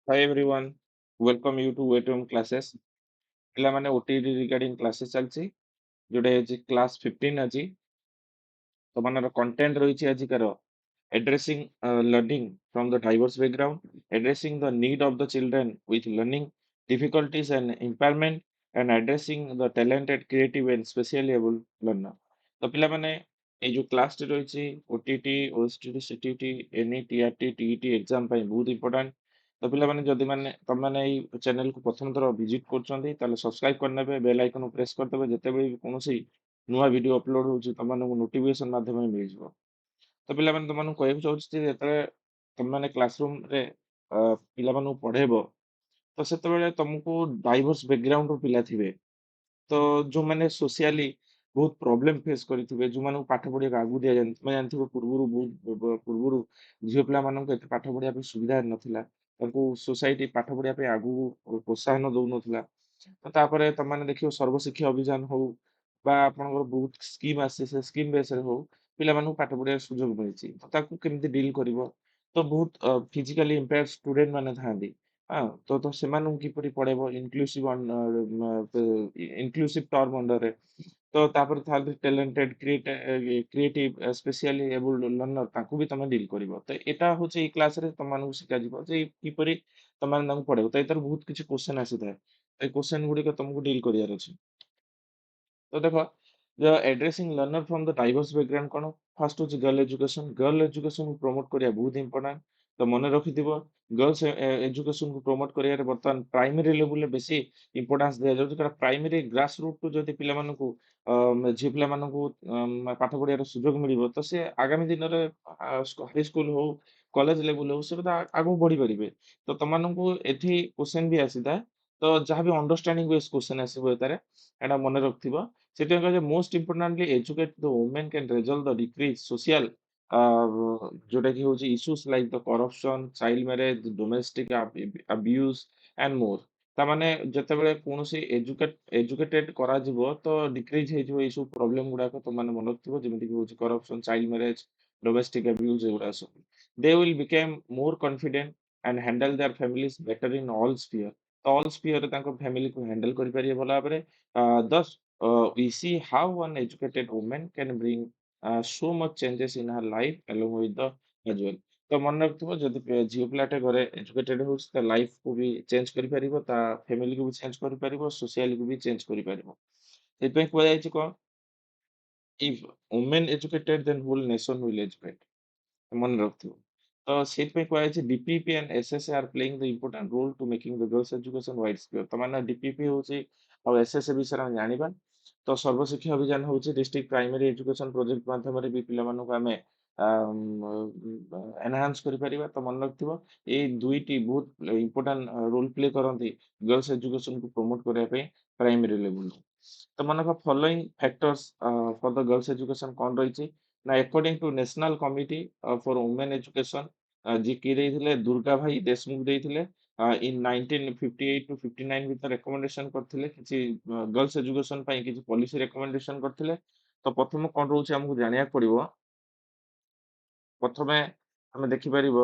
Hi everyone, welcome you to Waitroom classes. ପିଲାମାନେ OTT regarding classes ଚାଲିଛି ଯୋଉଟା ହେଉଛି class 15 ଆଜି ତମମାନଙ୍କର content ରହିଛି ଆଜିକାର addressing learning from the diverse background, addressing the need of the children with learning difficulties and impairment, and addressing the talented, creative and specially able learner. ତ ପିଲାମାନେ ଏଇ ଯୋଉ କ୍ଲାସଟି ରହିଛି OTT, OSTT, CTT, NE, TRT, TET exam ପାଇଁ ବହୁତ important. ତ ପିଲାମାନେ ଯଦି ତମମାନେ ଏଇ ଚ୍ୟାନେଲକୁ ପ୍ରଥମ ଥର ଭିଜିଟ୍ କରୁଛନ୍ତି ତାହେଲେ ସବସ୍କ୍ରାଇବ କରିନେବେ, ବେଲ୍ ଆଇକନକୁ ପ୍ରେସ୍ କରିଦେବେ, ଯେତେବେଳେ ବି କୌଣସି ନୂଆ ଭିଡ଼ିଓ ଅପଲୋଡ଼ ହେଉଛି ତମମାନଙ୍କୁ ନୋଟିଫିକେସନ ମାଧ୍ୟମରେ ମିଳିଯିବ। ତ ପିଲାମାନେ ତମମାନଙ୍କୁ କହିବାକୁ ଚାହୁଁଛି ଯେ ଯେତେବେଳେ ତମେମାନେ କ୍ଲାସରୁମରେ ପିଲାମାନଙ୍କୁ ପଢେଇବ ତ ସେତେବେଳେ ତମକୁ ଡାଇଭର୍ସ ବ୍ୟାକଗ୍ରାଉଣ୍ଡର ପିଲା ଥିବେ। ତ ଯୋଉମାନେ ସୋସିଆଲି ବହୁତ ପ୍ରୋବ୍ଲେମ ଫେସ୍ କରିଥିବେ, ଯୋଉମାନଙ୍କୁ ପାଠ ପଢିବାକୁ ଆଗକୁ ଦିଆଯାଏନି। ତମେ ଜାଣିଥିବ ପୂର୍ବରୁ ପୂର୍ବରୁ ଝିଅ ପିଲାମାନଙ୍କୁ ଏତେ ପାଠ ପଢିବା ପାଇଁ ସୁବିଧା ନଥିଲା। ତାଙ୍କୁ ସୋସାଇଟି ପାଠ ପଢିବା ପାଇଁ ଆଗକୁ ପ୍ରୋତ୍ସାହନ ଦଉନଥିଲା। ତ ତାପରେ ତମମାନେ ଦେଖିବ ସର୍ବଶିକ୍ଷା ଅଭିଯାନ ହଉ ବା ଆପଣଙ୍କର ବହୁତ ସ୍କିମ୍ ଆସିଛି, ସେ ସ୍କିମ୍ ବେସରେ ହଉ ପିଲାମାନଙ୍କୁ ପାଠ ପଢିବାର ସୁଯୋଗ ମିଳିଛି। ତ ତାକୁ କେମିତି ଡିଲ୍ କରିବ? ତ ବହୁତ ଫିଜିକାଲି ଇମ୍ପେୟାର୍ଡ ଷ୍ଟୁଡେଣ୍ଟ ମାନେ ଥାଆନ୍ତି। ତ ସେମାନଙ୍କୁ କିପରି ପଢେଇବ ଇନକ୍ଲୁସିଭ ଟର୍ମ ଅଣ୍ଡରରେ। ତ ତାପରେ ଥାନ୍ତି talented creative specially abled learner, ତାଙ୍କୁ ବି ତମେ ଡିଲ୍ କରିବ। ତ ଏଟା ହଉଛି ଏଇ କ୍ଲାସରେ ତମମାନଙ୍କୁ ଶିଖାଯିବ ଯେ କିପରି ତମମାନେ ତାଙ୍କୁ ପଢେଇବ। ତ ଏଥିରେ ବହୁତ କିଛି କ୍ୱେଶ୍ଚନ ଆସିଥାଏ। ଏ କ୍ୱେଶ୍ଚନ ଗୁଡିକ ତମକୁ ଡିଲ୍ କରିବାର ଅଛି। ତ ଦେଖ addressing learner from the diverse background କଣ? ଫାର୍ଷ୍ଟ ହଉଛି ଗର୍ଲ ଏଜୁକେସନକୁ ପ୍ରମୋଟ କରିବା ବହୁତ ଇମ୍ପୋର୍ଟାଣ୍ଟ। ତ ମନେ ରଖିଥିବ ଗର୍ଲସ ଏଜୁକେସନକୁ ପ୍ରମୋଟ କରିବାରେ ବର୍ତ୍ତମାନ ପ୍ରାଇମେରୀ ଲେଭେଲରେ ବେଶୀ ଇମ୍ପୋର୍ଟାନ୍ସ ଦିଆଯାଉଛି, କାରଣ ପ୍ରାଇମେରୀ ଗ୍ରାସ ରୁଟରୁ ଯଦି ପିଲାମାନଙ୍କୁ ଝିଅ ପିଲାମାନଙ୍କୁ ପାଠ ପଢିବାର ସୁଯୋଗ ମିଳିବ ତ ସେ ଆଗାମୀ ଦିନରେ ହାଇ ସ୍କୁଲ ହଉ, କଲେଜ ଲେଭେଲ ହଉ, ସେ ବୋଧେ ଆଗକୁ ବଢି ପାରିବେ। ତ ତମମାନଙ୍କୁ ଏଠି କ୍ୱେଶ୍ଚନ ବି ଆସିଥାଏ। ତ ଯାହା ବି ଅଣ୍ଡରଷ୍ଟାଣ୍ଡିଂ ବେସ୍ କ୍ୱେଶ୍ଚନ ଆସିବ ଏଠାରେ, ଏଟା ମନେ ରଖିଥିବ। ସେଥିପାଇଁ କୁହାଯାଏ most importantly educate the women can result the decrease social ଯୋଉଟା କି ହଉଛି issues like the corruption, child marriage, domestic abuse and more. ତାମାନେ ଯେତେବେଳେ କୌଣସି ଏଜୁକେଟେଡ କରାଯିବ ତ ଡିକ୍ରିଜ୍ ହେଇଯିବ ଏଇ ସବୁ ପ୍ରୋବ୍ଲେମ ଗୁଡାକ। ତମାନେ ମନେ ରଖିଥିବ ଯେମିତି କି ହଉଛି corruption, child marriage, domestic abuse, ଏଗୁଡା ସବୁ। They will become more confident and handle their families better in all sphere. ତ ଅଲ୍ ସ୍ପିୟରରେ ତାଙ୍କ ଫ୍ୟାମିଲିକୁ ହ୍ୟାଣ୍ଡେଲ କରିପାରିବେ ଭଲ ଭାବରେ। Thus, we see how one educated woman can bring so much changes in her life along with the husband. ତ ମନେ ରଖିଥିବ ଯଦି ଝିଅ ପିଲାଟେ ଘରେ ଏଜୁକେଟେଡ ହଉଛି ତା ଲାଇଫକୁ ବି ଚେଞ୍ଜ କରିପାରିବ, ତା ଫ୍ୟାମିଲିକୁ ବି ଚେଞ୍ଜ କରିପାରିବ, ସୋସିଆଲିକୁ ବି ଚେଞ୍ଜ କରିପାରିବ। ସେଥିପାଇଁ କୁହାଯାଇଛି କଣ, if women educated then whole nation will educate. ମନେ ରଖିଥିବ। ତ ସେଇଥିପାଇଁ କୁହାଯାଇଛି DPP and SSA are playing the important role to making the girls education wide spread. ତ ମାନେ ଡିପିପି ହଉଛି ଆଉ ଏସ୍ଏସ୍ଏ ବିଷୟରେ ଆମେ ଜାଣିବା। ତ ସର୍ବଶିକ୍ଷା ଅଭିଯାନ ହଉଛି ଡିଷ୍ଟ୍ରିକ୍ଟ ପ୍ରାଇମେରୀ ଏଜୁକେସନ ପ୍ରୋଜେକ୍ଟ ମାଧ୍ୟମରେ ବି ପିଲାମାନଙ୍କୁ ଆମେ ଏନହାନ୍ସ କରିପାରିବା। ତ ମନେ ରଖିଥିବ ଏଇ ଦୁଇଟି ବହୁତ ଇମ୍ପୋର୍ଟାଣ୍ଟ ରୋଲ ପ୍ଲେ କରନ୍ତି ଗର୍ଲସ ଏଜୁକେସନକୁ ପ୍ରମୋଟ କରିବା ପାଇଁ ପ୍ରାଇମେରୀ ଲେଭେଲରୁ। ତ ମନେ ରଖ following factors for the girls education କଣ ରହିଛି ନା, according to national committee for women education, ଯିଏ କିଏ ଦେଇଥିଲେ, ଦୁର୍ଗା ଭାଇ ଦେଶମୁଖ ଦେଇଥିଲେ। ଇନ୍ 1958 ଟୁ 59 ଭିତରେ ରେକମେଣ୍ଡେସନ କରିଥିଲେ କିଛି ଗର୍ଲସ ଏଜୁକେସନ ପାଇଁ କିଛି ପଲିସି ରେକମେଣ୍ଡେସନ କରିଥିଲେ। ତ ପ୍ରଥମ କଣ ରହୁଛି ଆମକୁ ଜାଣିବାକୁ ପଡିବ। ପ୍ରଥମେ ଆମେ ଦେଖିପାରିବ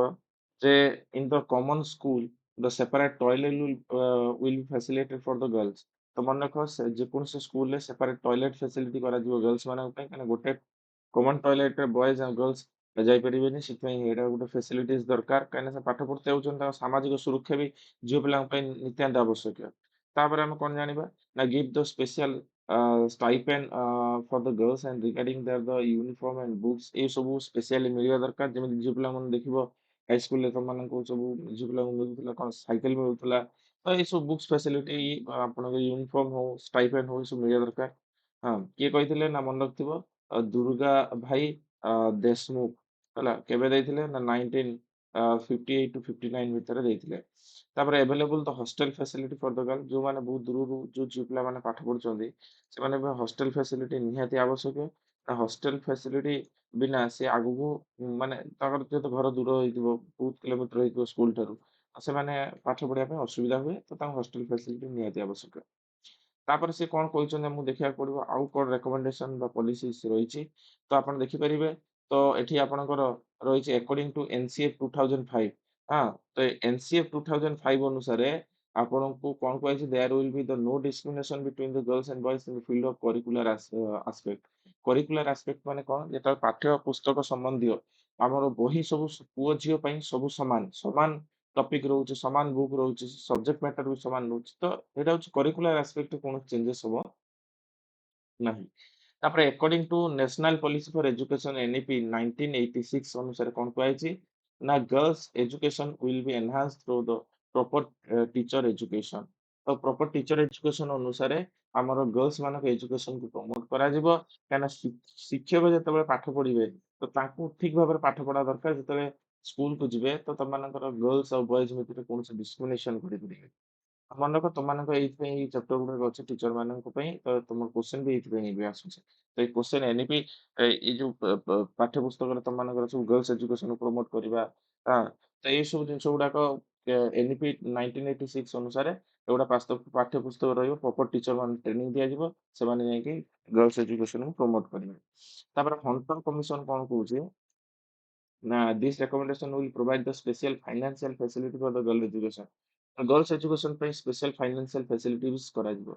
ଯେ in the common school the separate toilet will be facilitated for the girls. ତ ମନେ ରଖ ଯେକୌଣସି ସ୍କୁଲରେ ସେପାରେଟ ଟଏଲେଟ ଫାସିଲିଟି କରାଯିବ ଗର୍ଲସ ମାନଙ୍କ ପାଇଁ, କାରଣ ଗୋଟେ କମନ ଟଏଲେଟରେ ବଏଜ ଆଉ ଗର୍ଲସ ଯାଇପାରିବେନି। ସେଥିପାଇଁ ଏଇଟା ଗୋଟେ ଫେସିଲିଟିସ୍ ଦରକାର, କାହିଁକିନା ସେ ପାଠ ପଢିତେ ଯାଉଛନ୍ତି, ତାଙ୍କ ସାମାଜିକ ସୁରକ୍ଷା ବି ଝିଅ ପିଲାଙ୍କ ପାଇଁ ନିତ୍ୟାନ୍ତ ଆବଶ୍ୟକ। ତାପରେ ଆମେ କଣ ଜାଣିବା ନା, give the special stipend for the girls and regarding the uniform and books ଏ ସବୁ ସ୍ପେଶିଆଲି ମିଳିବା ଦରକାର। ଯେମିତି ଝିଅ ପିଲାମାନେ ଦେଖିବ ହାଇସ୍କୁଲରେ ତମମାନଙ୍କୁ ସବୁ ଝିଅ ପିଲାଙ୍କୁ ମିଳୁଥିଲା କଣ, ସାଇକେଲ ମିଳୁଥିଲା। ତ ଏଇ ସବୁ ବୁକ୍ସ ଫ୍ୟାସିଲିଟି, ଆପଣଙ୍କ ୟୁନିଫର୍ମ ହଉ, ଷ୍ଟାଇପେଣ୍ଡ ହଉ, ଏ ସବୁ ମିଳିବା ଦରକାର। ହଁ, କିଏ କହିଥିଲେ ନା ମନେ ରଖିଥିବ ଦୁର୍ଗା ଭାଇ ଦେଶମୁଖ। ହେଲା, କେବେ ଦେଇଥିଲେ ନା 1958 ଟୁ 59 ଭିତରେ ଦେଇଥିଲେ। ତାପରେ available the hostel facility for the girl, ଯୋଉମାନେ ବହୁତ ଦୂରରୁ ଯୋଉ ଝିଅ ପିଲାମାନେ ପାଠ ପଢୁଛନ୍ତି ସେମାନେ ଏବେ ହଷ୍ଟେଲ ଫ୍ୟାସିଲିଟି ନିହାତି ଆବଶ୍ୟକ। ହଷ୍ଟେଲ ଫ୍ୟାସିଲିଟି ବିନା ସେ ଆଗକୁ ମାନେ ତାଙ୍କର ଯେହେତୁ ଘର ଦୂର ହେଇଥିବ, ବହୁତ କିଲୋମିଟର ହେଇଥିବ ସ୍କୁଲ ଠାରୁ, ଆଉ ସେମାନେ ପାଠ ପଢିବା ପାଇଁ ଅସୁବିଧା ହୁଏ। ତ ତାଙ୍କୁ ହଷ୍ଟେଲ ଫ୍ୟାସିଲିଟି ନିହାତି ଆବଶ୍ୟକ। ତାପରେ ସେ କଣ କହିଛନ୍ତି ଆମକୁ ଦେଖିବାକୁ ପଡିବ, ଆଉ କଣ ରେକମେଣ୍ଡେସନ ବା ପଲିସିସ୍ ରହିଛି। ତ ଆପଣ ଦେଖିପାରିବେ। ତ ଏଠି ଆପଣଙ୍କର ରହିଛି ଆକର୍ଡିଂ ଟୁ ଏନସିଏଫ 2005। ହଁ, ତ ଏନସିଏଫ୍ 2005 ଅନୁସାରେ ଆପଣଙ୍କୁ କଣ କୁହାଯାଇଛି there will be the no discrimination between the girls and boys in the field of curricular aspect. Curricular aspect ମାନେ କଣ? ଯେତେବେଳେ ପାଠ୍ୟ ପୁସ୍ତକ ସମ୍ବନ୍ଧୀୟ ଆମର ବହି ସବୁ ପୁଅ ଝିଅ ପାଇଁ ସବୁ ସମାନ। ସମାନ ଟପିକ୍ ରହୁଛି, ସମାନ ବୁକ୍ ରହୁଛି, ସବଜେକ୍ଟ ମ୍ୟାଟର ବି ସମାନ ରହୁଛି। ତ ଏଇଟା ହଉଛି କରିକୁଲାର ଆସ୍ପେକ୍ଟରେ କୌଣସି ଚେଞ୍ଜେସ୍ ହବ ନାହିଁ। ତାପରେ according to national policy for education NEP 1986 ଅନୁସାରେ କଣ କୁହାଯାଇଛି ନା girls education will be enhance through the proper teacher education. ତ ପ୍ରପର ଟିଚର ଏଜୁକେସନ ଅନୁସାରେ ଆମର ଗର୍ଲସ ମାନଙ୍କ ଏଜୁକେସନକୁ ପ୍ରମୋଟ କରାଯିବ କାହିଁକିନା ଶିକ୍ଷକ ଯେତେବେଳେ ପାଠ ପଢିବେ ତ ତାଙ୍କୁ ଠିକ ଭାବରେ ପାଠ ପଢା ଦରକାର। ଯେତେବେଳେ ସ୍କୁଲକୁ ଯିବେ ତ ତମାନଙ୍କର ଗର୍ଲସ ଆଉ ବଏଜ ଭିତରେ କୌଣସି ଡିସ୍କ୍ରିମିନେସନ କରିପାରିବେ। ମନେ ରଖ ତମମାନଙ୍କ ଏଇଥିପାଇଁ ଏଇ ଚାପ୍ଟର ଗୁଡାକ ଅଛି ଟିଚର ମାନଙ୍କ ପାଇଁ ତ ତମର କ୍ୱେଶ୍ଚନ ବି ଏଇଥିପାଇଁ ଏବେ ଆସୁଛି। ତ ଏଇ କ୍ୱେଶ୍ଚନ ଏନିପି ଏଇ ଯୋଉ ପାଠ୍ୟ ପୁସ୍ତକରେ ତମମାନଙ୍କର ସବୁ ଗର୍ଲସ ଏଜୁକେସନ ପ୍ରମୋଟ କରିବା ହଁ ତ ଏଇ ସବୁ ଜିନିଷ ଗୁଡାକ ଏନିପି 1986 ଅନୁସାରେ ଏଗୁଡା ପାଠ୍ୟ ପୁସ୍ତକ ରହିବ ପ୍ରପର ଟିଚର ମାନେ ଟ୍ରେନିଂ ଦିଆଯିବ ସେମାନେ ଯାଇକି ଗର୍ଲସ ଏଜୁକେସନକୁ ପ୍ରମୋଟ କରିବେ। ତାପରେ ହଣ୍ଟର କମିଶନ କଣ କହୁଛି ନା this recommendation will provide the special financial facility for the girl education. Girls education ପାଇଁ ସ୍ପେଶାଲ ଫାଇନାନ୍ସିଆଲ ଫ୍ୟାସିଲିଟିଜ କରାଯିବ।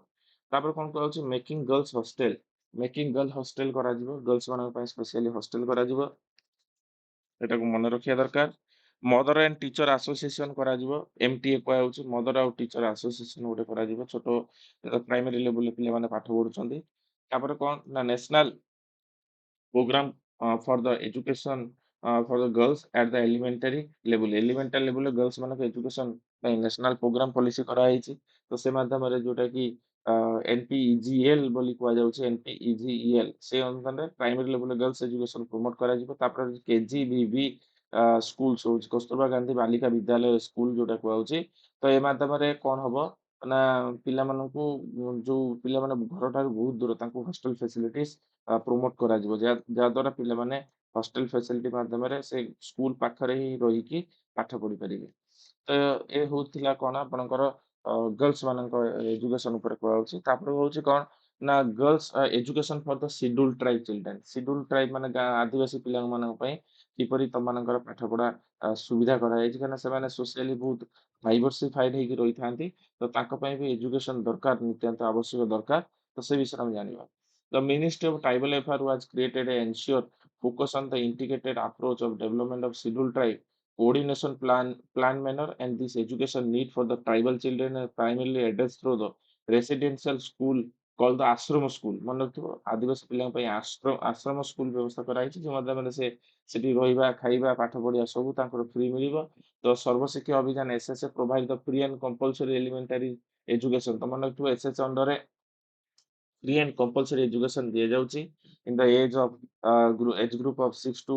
ତାପରେ କଣ କୁହାଯାଉଛି making girls hostel. Making girl hostel କରାଯିବ। ଗର୍ଲସ ମାନଙ୍କ ପାଇଁ ସ୍ପେଶାଲି ହଷ୍ଟେଲ କରାଯିବ। ଏଟାକୁ ମନେ ରଖିବା ଦରକାର। ମଦର ଆଣ୍ଡ ଟିଚର ଆସୋସିଏସନ କରାଯିବ। ଏମଟିଏ କୁହାଯାଉଛି ମଦର ଆଉ ଟିଚର ଆସୋସିଏସନ ଗୋଟେ କରାଯିବ। ଛୋଟ ପ୍ରାଇମେରୀ ଲେଭେଲରେ ପିଲାମାନେ ପାଠ ପଢୁଛନ୍ତି। ତାପରେ କଣ ନା national program for the education for the girls at the elementary level elementary level ରେ girls ମାନଙ୍କ education ପାଇଁ national program policy କରାଯାଇଛି ତ ସେ ମାଧ୍ୟମରେ ଯୋଉଟା କି NPEGL ବୋଲି କୁହାଯାଉଛି NPEGEL ସେ ଅନୁସାରେ primary level girls education promote କରାଯିବ। ତାପରେ KGBV ସ୍କୁଲ ହଉଛି କସ୍ତୁରବା ଗାନ୍ଧୀ ବାଳିକା ବିଦ୍ୟାଳୟ ସ୍କୁଲ ଯୋଉଟା କୁହାଯାଉଛି ତ ଏ ମାଧ୍ୟମରେ କଣ ହବ ନା ପିଲାମାନଙ୍କୁ ଯୋଉ ପିଲାମାନେ ଘରଠାରୁ ବହୁତ ଦୂର ତାଙ୍କୁ ହଷ୍ଟେଲ ଫେସିଲିଟିସ୍ ପ୍ରମୋଟ କରାଯିବ ଯାହା ଦ୍ୱାରା ପିଲାମାନେ ହଷ୍ଟେଲ ଫ୍ୟାସିଲିଟି ମାଧ୍ୟମରେ ସେ ସ୍କୁଲ ପାଖରେ ହିଁ ରହିକି ପାଠ ପଢିପାରିବେ। ତ ଏ ହଉଥିଲା କଣ ଆପଣଙ୍କର ଗର୍ଲସ ମାନଙ୍କ ଏଜୁକେସନ ଉପରେ କୁହାଯାଉଛି। ତାପରେ ହଉଛି କଣ ନା girls education for the schedule tribe children. Schedule tribe ମାନେ ଗାଁ ଆଦିବାସୀ ପିଲାମାନଙ୍କ ପାଇଁ କିପରି ତମମାନଙ୍କର ପାଠ ପଢା ସୁବିଧା କରାଯାଇଛି କାହିଁକିନା ସେମାନେ ସୋସିଆଲି ବହୁତ ଡାଇଭରସିଫାଇଡ ହେଇକି ରହିଥାନ୍ତି ତ ତାଙ୍କ ପାଇଁ ବି ଏଜୁକେସନ ଦରକାର ନିତ୍ୟାନ୍ତ ଆବଶ୍ୟକ ଦରକାର ତ ସେ ବିଷୟରେ ଆମେ ଜାଣିବା। The Ministry of Tribal Affairs was created to ensure focus on the integrated approach of development of scheduled tribe, coordination plan manner, and this education need for the tribal children are primarily addressed through the residential school called the Ashram school. ମନେ ରଖିଥିବ ଆଦିବାସୀ ପିଲାଙ୍କ ପାଇଁ ଆଶ୍ରମ school ବ୍ୟବସ୍ଥା କରାଯାଇଛି ଯେଉଁ ମାଧ୍ୟମରେ ସେ ସେଠି ରହିବା ଖାଇବା ପାଠ ପଢିବା ସବୁ ତାଙ୍କର ଫ୍ରି ମିଳିବ। ତ ସର୍ବଶିକ୍ଷା ଅଭିଯାନ SSA provide the free and compulsory elementary education। ତ ମନେ ରଖିଥିବ SSA ଅଣ୍ଡରରେ free and compulsory education ଦିଆଯାଉଛି in the age of age group of 6 to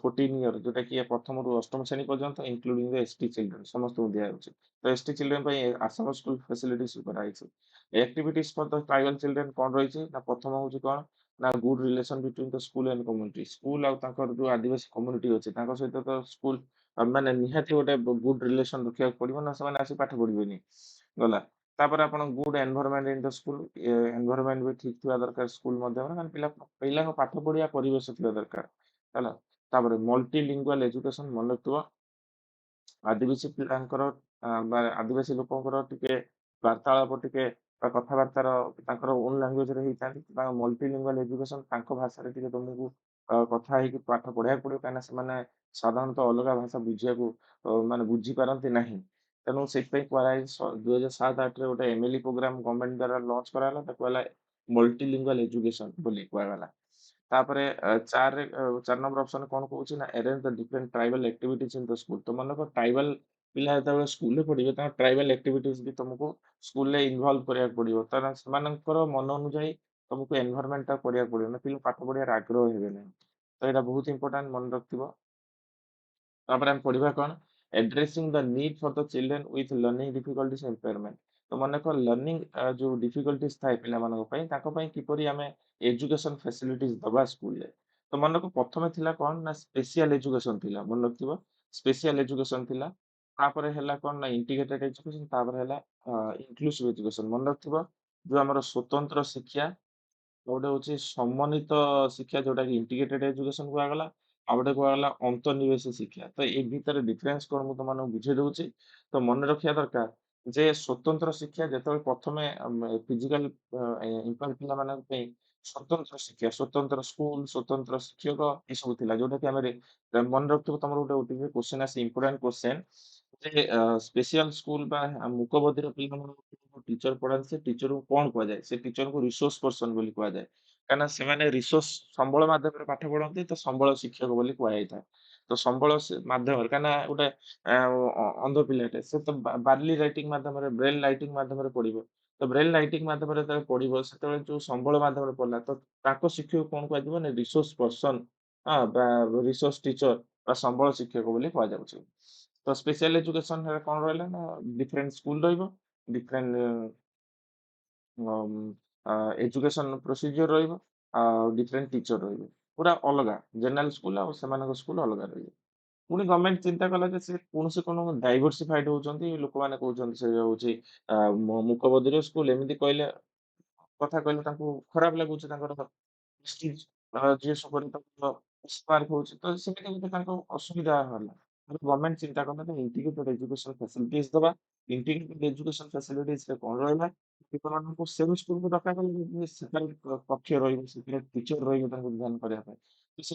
14 year ଯୋଉଟା କି ପ୍ରଥମରୁ ଅଷ୍ଟମ ଶ୍ରେଣୀ ପର୍ଯ୍ୟନ୍ତ including the ST children ସମସ୍ତଙ୍କୁ ଦିଆଯାଉଛି। ତ ST children ପାଇଁ ଆସାମ ସ୍କୁଲ ଫ୍ୟାସିଲିଟିସ୍ କରାଯାଇଛି। activities for the tribal children କଣ ରହିଛି ନା ପ୍ରଥମ ହଉଛି କଣ ନା good relation between the school and community। School ଆଉ ତାଙ୍କର ଯୋଉ ଆଦିବାସୀ କମ୍ୟୁନିଟି ଅଛି ତାଙ୍କ ସହିତ ତ ସ୍କୁଲ ମାନେ ନିହାତି ଗୋଟେ ଗୁଡ ରିଲେସନ ରଖିବାକୁ ପଡିବ ନା ସେମାନେ ଆସି ପାଠ ପଢିବେନି ଗଲା। ତାପରେ ଆପଣ good environment in the school environment ବି ଠିକ ଥିବା ଦରକାର ସ୍କୁଲ ମଧ୍ୟରେ ମାନେ ପିଲାଙ୍କ ପାଠ ପଢିବା ପରିବେଶ ଥିବା ଦରକାର ହେଲା। ତାପରେ ମଲ୍ଟିଲିଙ୍ଗୁଆଲ ଏଜୁକେସନ ମନେ ରଖିଥିବ ଆଦିବାସୀ ପିଲାଙ୍କର ବା ଆଦିବାସୀ ଲୋକଙ୍କର ଟିକେ ବାର୍ତ୍ତାଳାପ ଟିକେ ବା କଥାବାର୍ତ୍ତାର ତାଙ୍କର ଓନ୍ ଲାଙ୍ଗୁଏଜରେ ହେଇଥାନ୍ତି। ତାଙ୍କ ମଲ୍ଟିଲିଙ୍ଗୁଆଲ ଏଜୁକେସନ ତାଙ୍କ ଭାଷାରେ ଟିକେ ତମକୁ କଥା ହେଇକି ପାଠ ପଢିବାକୁ ପଡିବ କାହିଁକିନା ସେମାନେ ସାଧାରଣତଃ ଅଲଗା ଭାଷା ବୁଝିବାକୁ ମାନେ ବୁଝିପାରନ୍ତି ନାହିଁ। ତେଣୁ ସେଥିପାଇଁ କୁହାଯାଇଛି 2007-8ରେ ଗୋଟେ MLE ପ୍ରୋଗ୍ରାମ ଗଭର୍ଣ୍ଣମେଣ୍ଟ ଦ୍ୱାରା ଲଞ୍ଚ କରାଗଲା ତାକୁ ହେଲା ମଲ୍ଟିଲିଙ୍ଗୁଆଲ ଏଜୁକେସନ ବୋଲି କୁହାଗଲା। ତାପରେ 4 ନମ୍ବର ଅପସନ କଣ କହୁଛି ନା ଆରେଞ୍ଜ ଦ ଡିଫରେଣ୍ଟ ଟ୍ରାଇବାଲ ଆକ୍ଟିଭିଟିଜ ଇନ ଦ ସ୍କୁଲ। ତ ମନେକର ଟ୍ରାଇବାଲ ପିଲା ଯେତେବେଳେ ସ୍କୁଲରେ ପଢିବେ ତାଙ୍କ ଟ୍ରାଇବାଲ ଆକ୍ଟିଭିଟିଜ ବି ତମକୁ ସ୍କୁଲରେ ଇନଭଲ୍ଭ କରିବାକୁ ପଡିବ କାରଣ ସେମାନଙ୍କର ମନ ଅନୁଯାୟୀ ତମକୁ ଏନଭାରନମେଣ୍ଟ କରିବାକୁ ପଡିବ ନା ପିଲା ପାଠ ପଢିବାର ଆଗ୍ରହ ହେବେ ନାହିଁ। ତ ଏଇଟା ବହୁତ ଇମ୍ପୋର୍ଟାଣ୍ଟ ମନେ ରଖିଥିବ। ତାପରେ ଆମେ ପଢିବା କଣ addressing the need for the children with learning difficulties impairment। ତ ମନେକର ଲର୍ଣ୍ଣିଂ ଯୋଉ ଡିଫିକଲ୍ଟିଜ ଥାଏ ପିଲାମାନଙ୍କ ପାଇଁ ତାଙ୍କ ପାଇଁ କିପରି ଆମେ ଏଜୁକେସନ ଫ୍ୟାସିଲିଟିଜ ଦବା ସ୍କୁଲରେ। ତ ମନେକର ପ୍ରଥମେ ଥିଲା କଣ ନା ସ୍ପେସିଆଲ ଏଜୁକେସନ ଥିଲା ମନେ ରଖିଥିବ ସ୍ପେସିଆଲ ଏଜୁକେସନ ଥିଲା। ତାପରେ ହେଲା କଣ ନା ଇଣ୍ଟିଗ୍ରେଟେଡ ଏଜୁକେସନ ତାପରେ ହେଲା ଇନକ୍ଲୁସିଭ ଏଜୁକେସନ ମନେ ରଖିଥିବ ଯୋଉ ଆମର ସ୍ୱତନ୍ତ୍ର ଶିକ୍ଷା ଗୋଟେ ହଉଛି ସମନ୍ୱିତ ଶିକ୍ଷା ଯୋଉଟା କି ଇଣ୍ଟିଗ୍ରେଟେଡ ଏଜୁକେସନ କୁହାଗଲା। ଆଉ ଗୋଟେ କୁହାଗଲା ଅନ୍ତର୍ନିବେଶ ଶିକ୍ଷା। ତ ଏ ଭିତରେ ଡିଫରେନ୍ସ କଣ ମୁଁ ତମମାନଙ୍କୁ ବୁଝେଇ ଦଉଛି। ତ ମନେ ରଖିବା ଦରକାର ଯେ ସ୍ୱତନ୍ତ୍ର ଶିକ୍ଷା ଯେତେବେଳେ ପ୍ରଥମେ ଫିଜିକାଲ ଇମ୍ପାୟାର୍ଡ ପିଲାମାନଙ୍କ ପାଇଁ ସ୍ୱତନ୍ତ୍ର ଶିକ୍ଷା, ସ୍ୱତନ୍ତ୍ର ସ୍କୁଲ, ସ୍ୱତନ୍ତ୍ର ଶିକ୍ଷକ ଏସବୁ ଥିଲା। ଯୋଉଟାକି ଆମେ ମନେ ରଖିଥିବ ତମର ଗୋଟେ ଓଟିଭି କ୍ୱେଶ୍ଚିନ୍ ଆସେ ଇମ୍ପୋର୍ଟାଣ୍ଟ କ୍ୱେଶ୍ଚିନ୍ ଯେ ସ୍ପେସିଆଲ ସ୍କୁଲ ବା ମୁକ ବଧିର ପିଲାମାନଙ୍କୁ ଟିଚର ପଢାନ୍ତି ସେ ଟିଚରକୁ କଣ କୁହାଯାଏ? ସେ ଟିଚରଙ୍କୁ ରିସୋର୍ସ ପର୍ସନ ବୋଲି କୁହାଯାଏ। କାହିଁକିନା ସେମାନେ ରିସୋର୍ସ ସମ୍ବଳ ମାଧ୍ୟମରେ ପାଠ ପଢନ୍ତି ତ ସମ୍ବଳ ଶିକ୍ଷକ ବୋଲି କୁହାଯାଇଥାଏ। ତ ସମ୍ବଳ ମାଧ୍ୟମରେ କାହିଁକିନା ଗୋଟେ ଅନ୍ଧ ପିଲାଟେ ସେ ତ ବାର୍ଲି ରାଇଟିଂ ମାଧ୍ୟମରେ ବ୍ରେଲ ରାଇଟିଂ ମାଧ୍ୟମରେ ପଢିବ। ତ ବ୍ରେଲ ରାଇଟିଂ ମାଧ୍ୟମରେ ଯେତେବେଳେ ପଢିବ ସେତେବେଳେ ଯୋଉ ସମ୍ବଳ ମାଧ୍ୟମରେ ପଢିଲା ତ ତାଙ୍କ ଶିକ୍ଷକ କଣ କୁହାଯିବ ନା ରିସୋର୍ସ ପର୍ସନ ବା ରିସୋର୍ସ ଟିଚର ବା ସମ୍ବଳ ଶିକ୍ଷକ ବୋଲି କୁହାଯାଉଛି। ତ ସ୍ପେଶାଲ ଏଜୁକେସନ କଣ ରହିଲା ନା ଡିଫରେଣ୍ଟ ସ୍କୁଲ ରହିବ, ଡିଫରେଣ୍ଟ ଏଜୁକେସନ ପ୍ରୋସିଜିଅର ରହିବ, ଆଉ ଡିଫରେଣ୍ଟ ଟିଚର ରହିବେ। ପୁରା ଅଲଗା ଜେନେରାଲ ସ୍କୁଲ ଆଉ ସେମାନଙ୍କ ସ୍କୁଲ ଅଲଗା ରହିବ। ପୁଣି ଗଭର୍ଣ୍ଣମେଣ୍ଟ ଚିନ୍ତା କଲା ଯେ ସେ କୌଣସି କଣ ଡାଇଭର୍ସିଫାଇଡ ହଉଛନ୍ତି ଲୋକମାନେ କହୁଛନ୍ତି ସେ ହଉଛି ମୁକ ବଧିର ସ୍କୁଲ ଏମିତି କହିଲେ କଥା କହିଲେ ତାଙ୍କୁ ଖରାପ ଲାଗୁଛି ତାଙ୍କର ପ୍ରେଷ୍ଟିଜ୍ ଯିଏ ସବୁବେଳେ ତାଙ୍କର ସ୍ପାର୍କ ହଉଛି। ତ ସେମିତି ଗୋଟେ ତାଙ୍କ ଅସୁବିଧା ହେଲା। ଗଭର୍ଣ୍ଣମେଣ୍ଟ ଚିନ୍ତା କଲା ଯେ ଇଣ୍ଟିଗ୍ରେଟେଡ୍ ଏଜୁକେସନ ଫ୍ୟାସିଲିଟିସ୍ ଦବା। ଇଣ୍ଟିଗ୍ରେଟେଡ୍ ଏଜୁକେସନ ଫ୍ୟାସିଲିଟିସ୍ ରେ କଣ ରହିଲା? ପିଲାମାନଙ୍କୁ ସେଇ ସ୍କୁଲକୁ ଡକାଗଲା ସେପାରେଟ କକ୍ଷ ରହିବ, ସେପାରେଟ ଟିଚର ରହିବେ ତାଙ୍କୁ ଧ୍ୟାନ କରିବା ପାଇଁ। ତ ସେ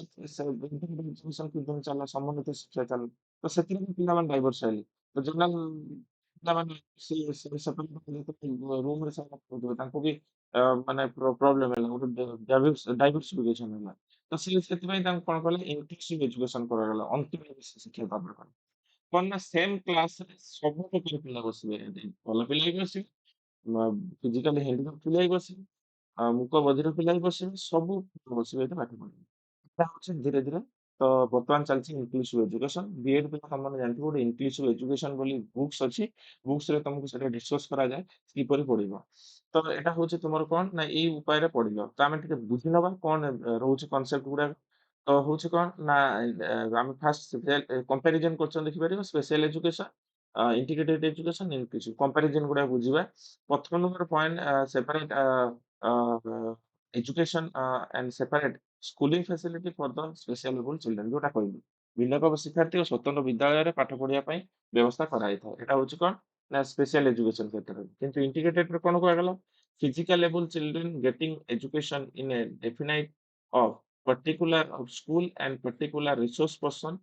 ଇଣ୍ଟିଗ୍ରେଟେଡ୍ ଏଜୁକେସନ କିଭଳି ଚାଲିଲା, ସମନ୍ୱିତ ଶିକ୍ଷା ଚାଲିଲା। ତ ସେଥିରେ ବି ପିଲାମାନେ ଡାଇଭର୍ସ ହେଲେ। ତ ଜେନେରାଲ ପିଲାମାନେ ସେ ସେପାରେଟ ରୁମରେ ସେମାନେ ପଢୁଥିବେ ତାଙ୍କୁ ବି ମାନେ ପ୍ରୋବ୍ଲେମ ହେଲା ଗୋଟେ ଡାଇଭର୍ସିଫିକେସନ ହେଲା। ତ ସେ ସେଥିପାଇଁ ତାଙ୍କୁ କଣ କଲେ ଇନକ୍ଲୁସିଭ ଏଜୁକେସନ କରାଗଲା। ଅନ୍ତର୍ନିବେଶ ଶିକ୍ଷା ତାପରେ କଲେ। କଣ ନା ସେମ୍ କ୍ଲାସରେ ସବୁ ପ୍ରକାର ପିଲା ବସିବେ। ଭଲ ପିଲା ବି ବସିବେ, ଫିଜିକାଲି ହ୍ୟାଣ୍ଡିକ୍ୟାପ୍ଟ ପିଲା ବି ବସିବେ, ମୁକ ବଧିର ପିଲା ବି ବସିବେ, ସବୁ ବସିବେ ଏଠି ପାଠ ପଢିବେ। ଏଇଟା ହଉଛି ଧୀରେ ଧୀରେ ତ ବର୍ତ୍ତମାନ ଚାଲିଛି ଇନକ୍ଲୁସିଭ ଏଜୁକେସନ। ବିଏଡ୍ ପିଲା ତମମାନେ ଜାଣିଥିବ ଗୋଟେ ଇନକ୍ଲୁସିଭ ଏଜୁକେସନ ବୋଲି ବୁକ୍ସ ଅଛି। ବୁକ୍ସରେ ତମକୁ ସେଟା ଡିସକସ କରାଯାଏ କିପରି ପଢିବ। ତ ଏଇଟା ହଉଛି ତୁମର କଣ ନା ଏଇ ଉପାୟରେ ପଢିବ। ତ ଆମେ ଟିକେ ବୁଝିନବା କଣ ରହୁଛି କନସେପ୍ଟ ଗୁଡାକ। ତ ହଉଛି କଣ ନା ଆମେ ଫାଷ୍ଟ କମ୍ପାରିଜନ କରୁଛନ୍ତି ଦେଖିପାରିବ special education, integrated education, inclusive comparison ଗୁଡା ବୁଝିବା। ପ୍ରଥମ number point separate education and separate schooling facility for the special able children ଯୋଉଟା କହିଲି। ଭିନ୍ନକ୍ଷମ ଶିକ୍ଷାର୍ଥୀ ଓ ସ୍ୱତନ୍ତ୍ର ବିଦ୍ୟାଳୟରେ ପାଠ ପଢିବା ପାଇଁ ବ୍ୟବସ୍ଥା କରାଯାଇଥାଏ। ଏଟା ହଉଛି କଣ ନା ସ୍ପେଶାଲ ଏଜୁକେସନ କ୍ଷେତ୍ରରେ। କିନ୍ତୁ ଇଣ୍ଟିଗ୍ରେଟେଡ ରେ କଣ କୁହାଗଲା? Physical able children getting education in a definite of particular of school and particular resource person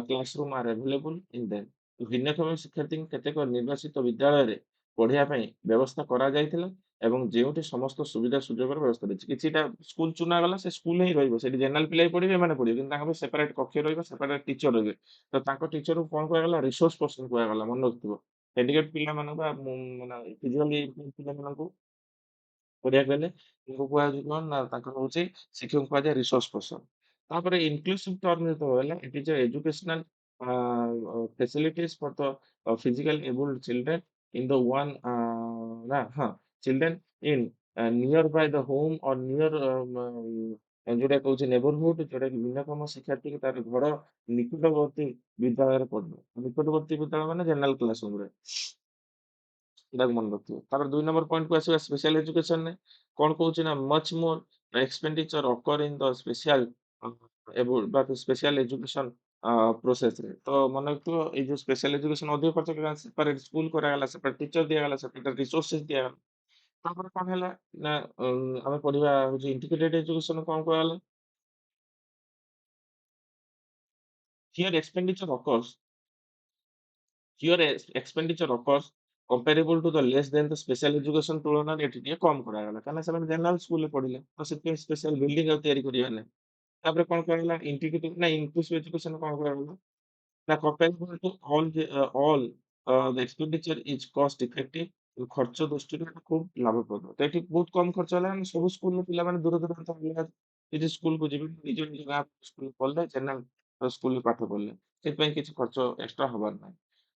classroom are available in them। ଭିନ୍ନକ୍ଷମ ଶିକ୍ଷାର୍ଥୀଙ୍କୁ କେତେକ ନିର୍ବାଚିତ ବିଦ୍ୟାଳୟରେ ପଢିବା ପାଇଁ ବ୍ୟବସ୍ଥା କରାଯାଇଥିଲା ଏବଂ ଯେଉଁଠି ସମସ୍ତ ସୁବିଧା ସୁଯୋଗର ବ୍ୟବସ୍ଥା ରହିଛି। କିଛିଟା ସ୍କୁଲ ଚୁନା ଗଲା ସେ ସ୍କୁଲ ହିଁ ରହିବ। ସେଠି ଜେନେରାଲ ପିଲା ବି ପଢିବେ ଏମାନେ ପଢିବେ କିନ୍ତୁ ତାଙ୍କ ପାଇଁ ସେପାରେଟ କକ୍ଷ ରହିବ, ସେପାରେଟ ଟିଚର ରହିବେ। ତ ତାଙ୍କ ଟିଚରକୁ କଣ କୁହାଗଲା? ରିସୋର୍ସ ପର୍ସନ କୁହାଗଲା। ମନେ ରଖିଥିବ। ହେଣ୍ଡିକେପ୍ଟ ପିଲାମାନଙ୍କୁ ବା ମାନେ ଫିଜିକାଲି ପିଲାମାନଙ୍କୁ ପଢିବାକୁ ହେଲେ ତାଙ୍କୁ କୁହାଯାଉଛି କଣ ନା ତାଙ୍କର ହଉଛି ଶିକ୍ଷକଙ୍କୁ କୁହାଯାଏ ରିସୋର୍ସ ପର୍ସନ। ତାପରେ ଇନକ୍ଲୁସିଭ ଟର୍ମ ଯେତେବେଳେ ହେଲା it is educational facilities for the physically abled children in the one ନା ହଁ children in near by the home or near ଯୋଉଟା କହୁଛି ନେବରହୁଡ ଯୋଉଟା କି ଭିନ୍ନକ୍ଷମ ଶିକ୍ଷାର୍ଥୀ ତାର ଘର ନିକଟବର୍ତ୍ତୀ ବିଦ୍ୟାଳୟରେ ପଢିବ। ନିକଟବର୍ତ୍ତୀ ବିଦ୍ୟାଳୟ ମାନେ ଜେନେରାଲ କ୍ଲାସ ରୁମରେ। ଏଟାକୁ ମନେ ରଖିଥିବ। ତାପରେ 2 ନମ୍ବର ପଏଣ୍ଟକୁ ଆସିବା ସ୍ପେଶାଲ ଏଜୁକେସନରେ। କଣ କହୁଛି ନା ମଚ୍ ମୋର ଏକ୍ସପେଣ୍ଡିଚର ଅକର ଇନ ଦ ସ୍ପେଶାଲ ବା ସ୍ପେଶାଲ ଏଜୁକେସନ ପ୍ରୋସେସରେ। ତ ମନେ ରଖିଥିବ ଏଇ ଯୋଉ ସ୍ପେଶାଲ ଏଜୁକେସନ ଅଧିକ ଖର୍ଚ୍ଚ କରାଗଲା, ସେପାରେଟ ସ୍କୁଲ କରାଗଲା, ସେପାରେଟ ଟିଚର ଦିଆଗଲା, ସେପାରେଟ ରିସୋର୍ସେସ ଦିଆଗଲା। ତାପରେ କଣ ହେଲା ନା ଆମେ ପଢିବା ହଉଛି ଇଣ୍ଟିଗ୍ରେଟେଡ ଏଜୁକେସନ କଣ କୁହାଗଲା? Here expenditure occurs expenditure occurs comparable to the less than the special education ତୁଳନାରେ ଏଠି ଟିକେ କମ କରାଗଲା। କାହିଁକିନା ସେମାନେ ଜେନେରାଲ ସ୍କୁଲରେ ପଢିଲେ। ତ ସେଥିପାଇଁ ସ୍ପେଶାଲ ବିଲ୍ଡିଂ ଆଉ ତିଆରି କରିବାର ନାହିଁ। ତାପରେ କଣ କୁହାଗଲା? ଇଣ୍ଟିଗ୍ରେଟେଡ ନା ଇନକ୍ଲୁସିଭ ଏଜୁକେସନ କଣ କୁହାଗଲା? ନା comparable to all the expenditure is cost effective। ଖର୍ଚ୍ଚ ଦୃଷ୍ଟିରୁ ଏଟା ଖୁବ ଲାଭପ୍ରଦ। ତ ଏଠି ବହୁତ କମ ଖର୍ଚ୍ଚ ହେଲା। ମାନେ ସବୁ ସ୍କୁଲର ପିଲାମାନେ ଦୂର ଦୂରାନ୍ତ ଅଲଗା କିଛି ସ୍କୁଲକୁ ଯିବେ ନିଜ ନିଜ ଗାଁ ସ୍କୁଲ ପଢିଲେ ଜେନେରାଲ ସ୍କୁଲରେ ପାଠ ପଢିଲେ। ସେଥିପାଇଁ କିଛି ଖର୍ଚ୍ଚ ଏକ୍ସଟ୍ରା ହବାର ନାହିଁ।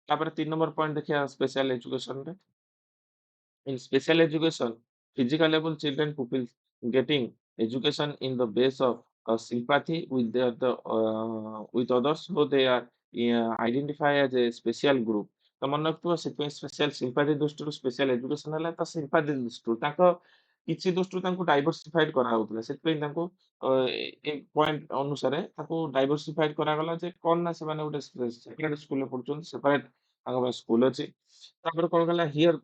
ତାପରେ 3 ନମ୍ବର ପଏଣ୍ଟ ଦେଖିବା special ଏଜୁକେସନରେ। In special education, physical able children pupils getting education in the base of sympathy with with others, so they are identified as a special group। ତ ମନେ ରଖିଥିବ ସେଥିପାଇଁ ସ୍ପେଶାଲ ସିମ୍ପାଥି ଦୃଷ୍ଟିରୁ special education ହେଲା ତ sympathy ଦୃଷ୍ଟିରୁ ତାଙ୍କ କିଛି ଦୃଷ୍ଟିରୁ ତାଙ୍କୁ ଡାଇଭର୍ସିଫାଇଡ୍ କରାହଉଥିଲା। ସେଥିପାଇଁ ତାଙ୍କୁ ଏ ପଏଣ୍ଟ ଅନୁସାରେ ତାକୁ ଡାଇଭର୍ସିଫାଇଡ୍ କରାଗଲା ଯେ କଣ ନା ସେମାନେ ଗୋଟେ ସେପାରେଟ୍ ସ୍କୁଲରେ ପଢୁଛନ୍ତି, ସେପାରେଟ୍ ତାଙ୍କ ପାଇଁ ସ୍କୁଲ ଅଛି। ତାପରେ କଣ କଲା ହିୟର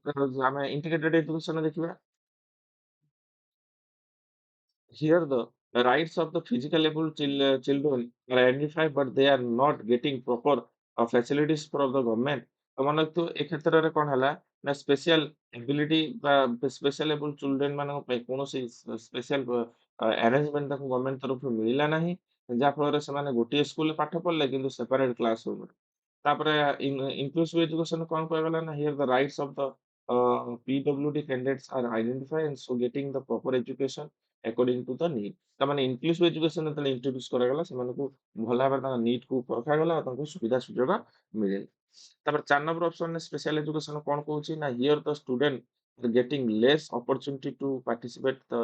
ଆମେ ଇଣ୍ଟିଗ୍ରେଟେଡ୍ ଏଜୁକେସନ ଦେଖିବା। Here, the rights of the physically able children are identified, but they are not getting proper facilities from the government. ତ ମନେ ରଖିଥିବ ଏ କ୍ଷେତ୍ରରେ କଣ ହେଲା ନା ସ୍ପେସିଆଲ ଏବିଲିଟି ବା ସ୍ପେଶାଲ ଏବୁଲ ଚିଲଡ୍ରେନ ମାନଙ୍କ ପାଇଁ କୌଣସି ସ୍ପେଶାଲ ଆରେଞ୍ଜମେଣ୍ଟ ତାଙ୍କୁ ଗଭର୍ଣ୍ଣମେଣ୍ଟ ତରଫରୁ ମିଳିଲା ନାହିଁ। ଯାହା ଫଳରେ ସେମାନେ ଗୋଟିଏ ସ୍କୁଲରେ ପାଠ ପଢିଲେ କିନ୍ତୁ ସେପାରେଟ କ୍ଲାସ ରୁମରେ। ତାପରେ ଇନକ୍ଲୁସିଭ ଏଜୁକେସନ କଣ କୁହାଗଲା ନା here the rights of the PWD candidates are identified and so getting the proper education according to the need। ତାମାନେ ଇନକ୍ଲୁସିଭ ଏଜୁକେସନ ଯେତେବେଳେ ଇଣ୍ଟ୍ରୋଡ୍ୟୁସ କରାଗଲା ସେମାନଙ୍କୁ ଭଲ ଭାବରେ ତାଙ୍କ ନିଡ୍ କୁ ପରଖାଗଲା ଆଉ ତାଙ୍କୁ ସୁବିଧା ସୁଯୋଗ ମିଳିଲା। ତାପରେ 4 ନମ୍ବର ଅପସନରେ ସ୍ପେଶାଲ ଏଜୁକେସନ କଣ କହୁଛି ନା here the student getting less opportunity to participate the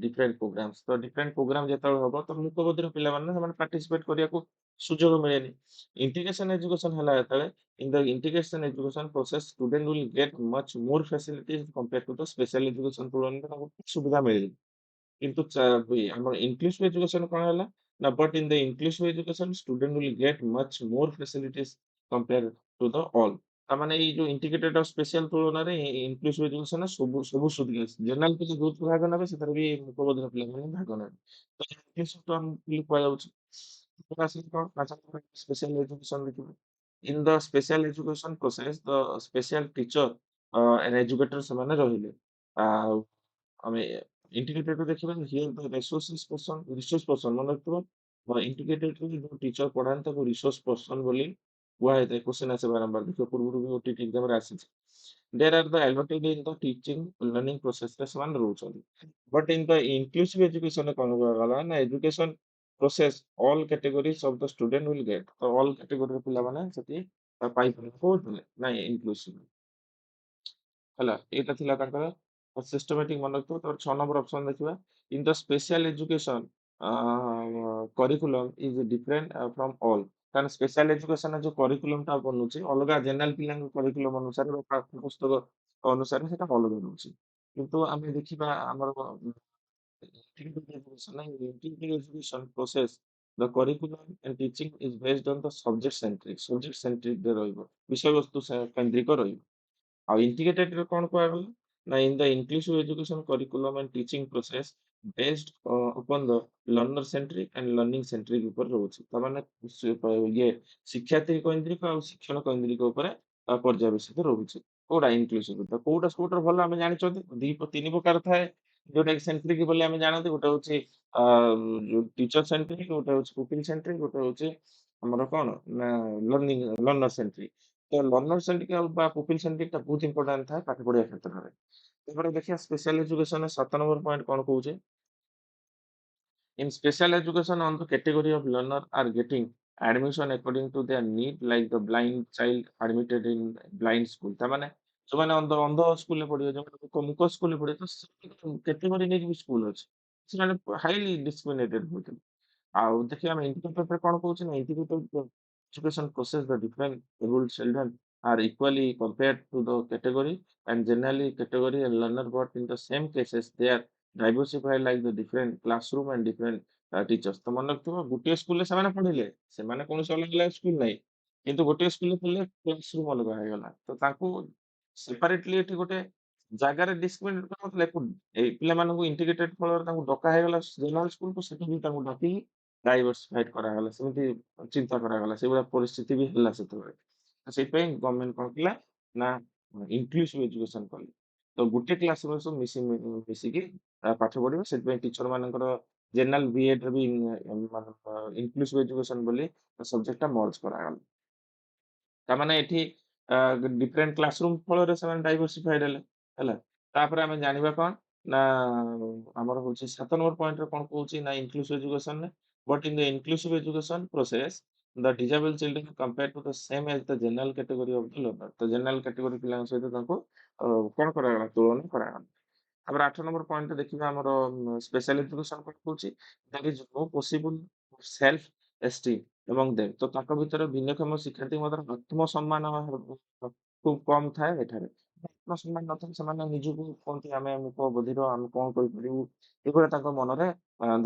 different programmes. ତ ଡିଫରେଣ୍ଟ ପ୍ରୋଗ୍ରାମ ଯେତେବେଳେ ହବ ତ ମୂକବଧିର ପିଲାମାନେ ସେମାନେ ପାର୍ଟିସିପେଟ କରିବାକୁ ସୁଯୋଗ ମିଳେନି। ଇଣ୍ଟିଗ୍ରେସନ ଏଜୁକେସନ ହେଲା ଯେତେବେଳେ in the integration education process student will get much more facilities compared to the special education ତୁଳନାରେ ତାଙ୍କୁ ସୁବିଧା ମିଳିବ। କିନ୍ତୁ ଆମର ଇନକ୍ଲୁସିଭ ଏଜୁକେସନ କଣ ହେଲା ନା but in the inclusive education student will get much more facilities compare to the all. ତାମାନେ ଏଇ ଯୋଉ ଇଣ୍ଟିଗ୍ରେଟେଡ୍ ଆଉ ସ୍ପେଶାଲ ତୁଳନାରେ ଇନକ୍ଲୁସିଭ ଏଜୁକେସନ ସବୁ ସୁବିଧା ଅଛି। ଜେନେରାଲ ପିଲା ଯୋଉଥିରେ ଭାଗ ନେବେ ସେଥିରେ ବି ମୁକବଧିର ପିଲାମାନେ ଭାଗ ନେବେ। ତ ଇନକ୍ଲୁସିଭ ଟର୍ମ ବୋଲି କୁହାଯାଉଛି। ତାପରେ ଆସିଲେ କଣ ନା ସ୍ପେଶାଲ ଏଜୁକେସନ ଦେଖିବା। In the special education process, the special teacher and educator ସେମାନେ ରହିଲେ। ଆଉ ଆମେ ଇଣ୍ଟିଗ୍ରେଟେଡ୍ ଦେଖିବା ହିୟର ଦ ରିସୋର୍ସ ପର୍ସନ ମନେ ରଖିଥିବ ଇଣ୍ଟିଗ୍ରେଟେଡ୍ ଯୋଉ ଟିଚର ପଢାନ୍ତି ତାକୁ ରିସୋର୍ସ ପର୍ସନ ବୋଲି କୁହାଯାଇଥାଏ। କ୍ୱେଶ୍ଚିନ୍ ଆସେ ବାରମ୍ବାର ଦେଖିବ ପୂର୍ବରୁ ବି ଓଟିଟି ଏକ୍ସାମରେ ଆସିଛି। There are the advantage in the teaching learning ପ୍ରୋସେସରେ ସେମାନେ ରହୁଛନ୍ତି। ବଟ୍ ଇନ୍ ଦ ଇନକ୍ଲୁସିଭ ଏଜୁକେସନରେ କଣ କୁହାଗଲା ନା education process all categories of the student will get. ତ ଅଲ୍ କ୍ୟାଟେଗୋରିର ପିଲାମାନେ ସେଠି ପାଇପାରିବେ। କୋଉଥିରେ? ନାଇଁ ଇନକ୍ଲୁସିଭ ହେଲା। ଏଇଟା ଥିଲା ତାଙ୍କର ସିଷ୍ଟମାଟିକ ମନେ ରଖିଥିବ। ତାପରେ 6 ନମ୍ବର ଅପସନ ଦେଖିବା। In the special education curriculum is different from all. କାରଣ ସ୍ପେଶାଲ ଏଜୁକେସନ ଯୋଉ କରିକୁଲମ ଟା ବନୁଛି ଅଲଗା ଜେନେରାଲ ପିଲାଙ୍କ କରିକୁଲମ ଅନୁସାରେ ବା ପାଠ୍ୟ ପୁସ୍ତକ ଅନୁସାରେ ସେଟା ଅଲଗା ରହୁଛି। କିନ୍ତୁ ଆମେ ଦେଖିବା ଆମର integrated education and integrated education process the curriculum and teaching is based on the subject centric ରେ ରହିବ ବିଷୟବସ୍ତୁ କେନ୍ଦ୍ରିକ ରହିବ। ଆଉ ଇଣ୍ଟିଗ୍ରେଟେଡରେ କଣ କୁହାଗଲା ନା in the inclusive education curriculum and teaching process based upon the learner centric and learning centric ଉପରେ ରହୁଛି। ତାମାନେ ଇଏ ଶିକ୍ଷାର୍ଥୀ କୈନ୍ଦ୍ରିକ ଆଉ ଶିକ୍ଷଣ କୈନ୍ଦ୍ରିକ ଉପରେ ପର୍ଯ୍ୟବେସିତ ରହୁଛି। କୋଉଟା ଇନକ୍ଲୁସିଭ କୋଉଟା ଭଲ ଆମେ ଜାଣିଛନ୍ତି ତିନି ପ୍ରକାର ଥାଏ। ଯୋଉଟା କି ସେଣ୍ଟ୍ରିକ ବୋଲି ଆମେ ଜାଣନ୍ତି। ଗୋଟେ ହଉଛି ଆ ଯୋଉ ଟିଚର ସେଣ୍ଟ୍ରିକ, ଗୋଟେ ହଉଛି ପୁପିଲ ସେଣ୍ଟ୍ରିକ, ଗୋଟେ ହଉଛି ଆମର କଣ ନା ଲର୍ନର ସେଣ୍ଟ୍ରିକ। ତ ଲର୍ନର ସେଣ୍ଟ୍ରିକ ଆଉ ବା ପୁପିଲ ସେଣ୍ଟ୍ରିକ ଟା ବହୁତ ଇମ୍ପୋର୍ଟାଣ୍ଟ ଥାଏ ପାଠ ପଢିବା କ୍ଷେତ୍ରରେ। ତାପରେ ଦେଖିବା ସ୍ପେଶାଲ ଏଜୁକେସନ 7 ନମ୍ବର ପଏଣ୍ଟ କଣ କହୁଛେ। In special education, on the category of learner are getting admission according to their need, like the blind child admitted in blind school। ତାମାନେ ଯୋଉମାନେ ଅନ୍ଧ ସ୍କୁଲରେ ପଢିବେ, ଯୋଉମାନେ ମୂକ ସ୍କୁଲରେ ପଢିବେ, ତ କାଟେଗୋରୀ ନେଇକି ବି ସ୍କୁଲ ଅଛି। ସେମାନେ ହାଇଲି ଡିସକ୍ରିମିନେଟେଡ ହଉଛନ୍ତି। ଆଉ ଦେଖିବା ଆମେ ଇଣ୍ଟିଗ୍ରେଟେଡରେ କଣ କହୁଛି ନା integrated education process the different able children are equally compared to the category and generally category and learner but in the same cases they are diversified like the different classroom and different teachers। ତ ମନେ ରଖିଥିବ ଗୋଟିଏ ସ୍କୁଲରେ ସେମାନେ ପଢିଲେ, ସେମାନେ କୌଣସି ଅଲଗା ଅଲଗା ସ୍କୁଲ ନାହିଁ କିନ୍ତୁ ଗୋଟିଏ ସ୍କୁଲରେ ପଢିଲେ କ୍ଲାସରୁମ ଅଲଗା ହେଇଗଲା। ତ ତାଙ୍କୁ ସେପାରେଟଲି ଏଠି ଗୋଟେ ଜାଗାରେ ଡିସକ୍ରିମିନେଟ କରାଯାଉଥିଲା। ଏଇ ପିଲାମାନଙ୍କୁ ଇଣ୍ଟିଗ୍ରେଟେଡ ଫଳରେ ତାଙ୍କୁ ଡକା ହେଇଗଲା ଜେନେରାଲ ସ୍କୁଲକୁ, ସେଠି ବି ତାଙ୍କୁ ଡାକିକି ଡାଇଭର୍ସିଫାଇଡ କରାଗଲା। ସେମିତି ଚିନ୍ତା କରାଗଲା। ସେଇଭଳିଆ ପରିସ୍ଥିତି ବି ହେଲା ସେତେବେଳେ। ତ ସେଇଥିପାଇଁ ଗଭର୍ଣ୍ଣମେଣ୍ଟ କଣ କଲା ନା ଇନକ୍ଲୁସିଭ ଏଜୁକେସନ କଲେ। ତ ଗୋଟେ କ୍ଲାସରେ ସବୁ ମିଶିକି ପାଠ ପଢିବ। ସେଥିପାଇଁ ଟିଚର ମାନଙ୍କର ଜେନେରାଲ ବିଏଡ ରେ ବି ଇନକ୍ଲୁସିଭ ଏଜୁକେସନ ବୋଲି ସବଜେକ୍ଟ ଟା ମର୍ଜ କରାଗଲା। ତାମାନେ ଏଠି ଡିଫରେଣ୍ଟ କ୍ଲାସରୁମ ଫଳରେ ସେମାନେ ଡାଇଭର୍ସିଫାଇଡ ହେଲେ ହେଲା। ତାପରେ ଆମେ ଜାଣିବା କଣ ନା ଆମର ହଉଛି 7 ନମ୍ବର ପଏଣ୍ଟରେ କଣ କହୁଛି ନା ଇନକ୍ଲୁସିଭ ଏଜୁକେସନରେ but in the inclusive education process the disable children compare to the same age the general category of the learner. ତ ଜେନେରାଲ କ୍ୟାଟେଗୋରୀ ପିଲାଙ୍କ ସହିତ ତାଙ୍କୁ କଣ କରାଗଲା ତୁଳନା କରାଗଲା। ତାପରେ 8 ନମ୍ବର ପଏଣ୍ଟ ଦେଖିବା ଆମର ସ୍ପେଶାଲ ଏଜୁକେସନ କଣ କହୁଛି that is no possible self esteem ଏବଂ ଦେମ୍। ତ ତାଙ୍କ ଭିତରେ ଭିନ୍ନକ୍ଷମ ଶିକ୍ଷାର୍ଥୀ ମଧ୍ୟରେ ଆତ୍ମସମ୍ମାନ ଖୁବ କମ ଥାଏ ଏଠାରେ। ଆତ୍ମସମ୍ମାନ ନଥାଏ ସେମାନେ ନିଜକୁ କୁହନ୍ତି ଆମେ ମୂକ ବଧିର, ଆମେ କଣ କରିପାରିବୁ? ଏଭଳିଆ ତାଙ୍କ ମନରେ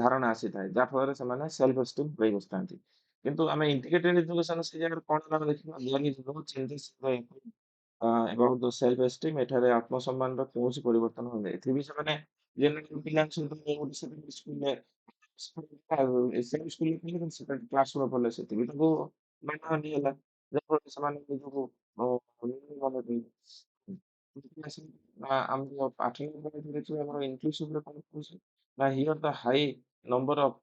ଧାରଣା ଆସିଥାଏ। ଯାହା ଫଳରେ ସେମାନେ ସେଲ୍ଫ ଏଷ୍ଟୀମ୍ ହରେଇ ବସିଥାନ୍ତି। କିନ୍ତୁ ଆମେ ଇଣ୍ଟିଗ୍ରେଟେଡ୍ ଏଜୁକେସନ ସେ ଜାଗାରେ କଣ ହେଲା ଆମେ ଦେଖିବା there is no changes about the self esteem ଏଠାରେ ଆତ୍ମସମ୍ମାନର କୌଣସି ପରିବର୍ତ୍ତନ ହୋଇନାହିଁ। ଏଥିରେ ବି ସେମାନେ ଜେନେରାଲ ପିଲାଙ୍କ ସହିତ ଗୋଟେ ସେକେଣ୍ଡାରୀ ସ୍କୁଲରେ ସେମ୍ ସ୍କୁଲରେ ପଢିଲେ କିନ୍ତୁ ସେପାରେଟ କ୍ଲାସରୁମରେ ପଢିଲେ ସେଠି ବି ତାଙ୍କୁ ମାଡ଼ହାଣ୍ଡି ହେଲା। ଯାହାଫଳରେ ସେମାନେ ନିଜକୁ ମନେ ଆମର ପାଠ ଦେଖିବା ଆମର ଇନକ୍ଲୁସିଭରେ କଣ କହୁଛି ନା here the high number of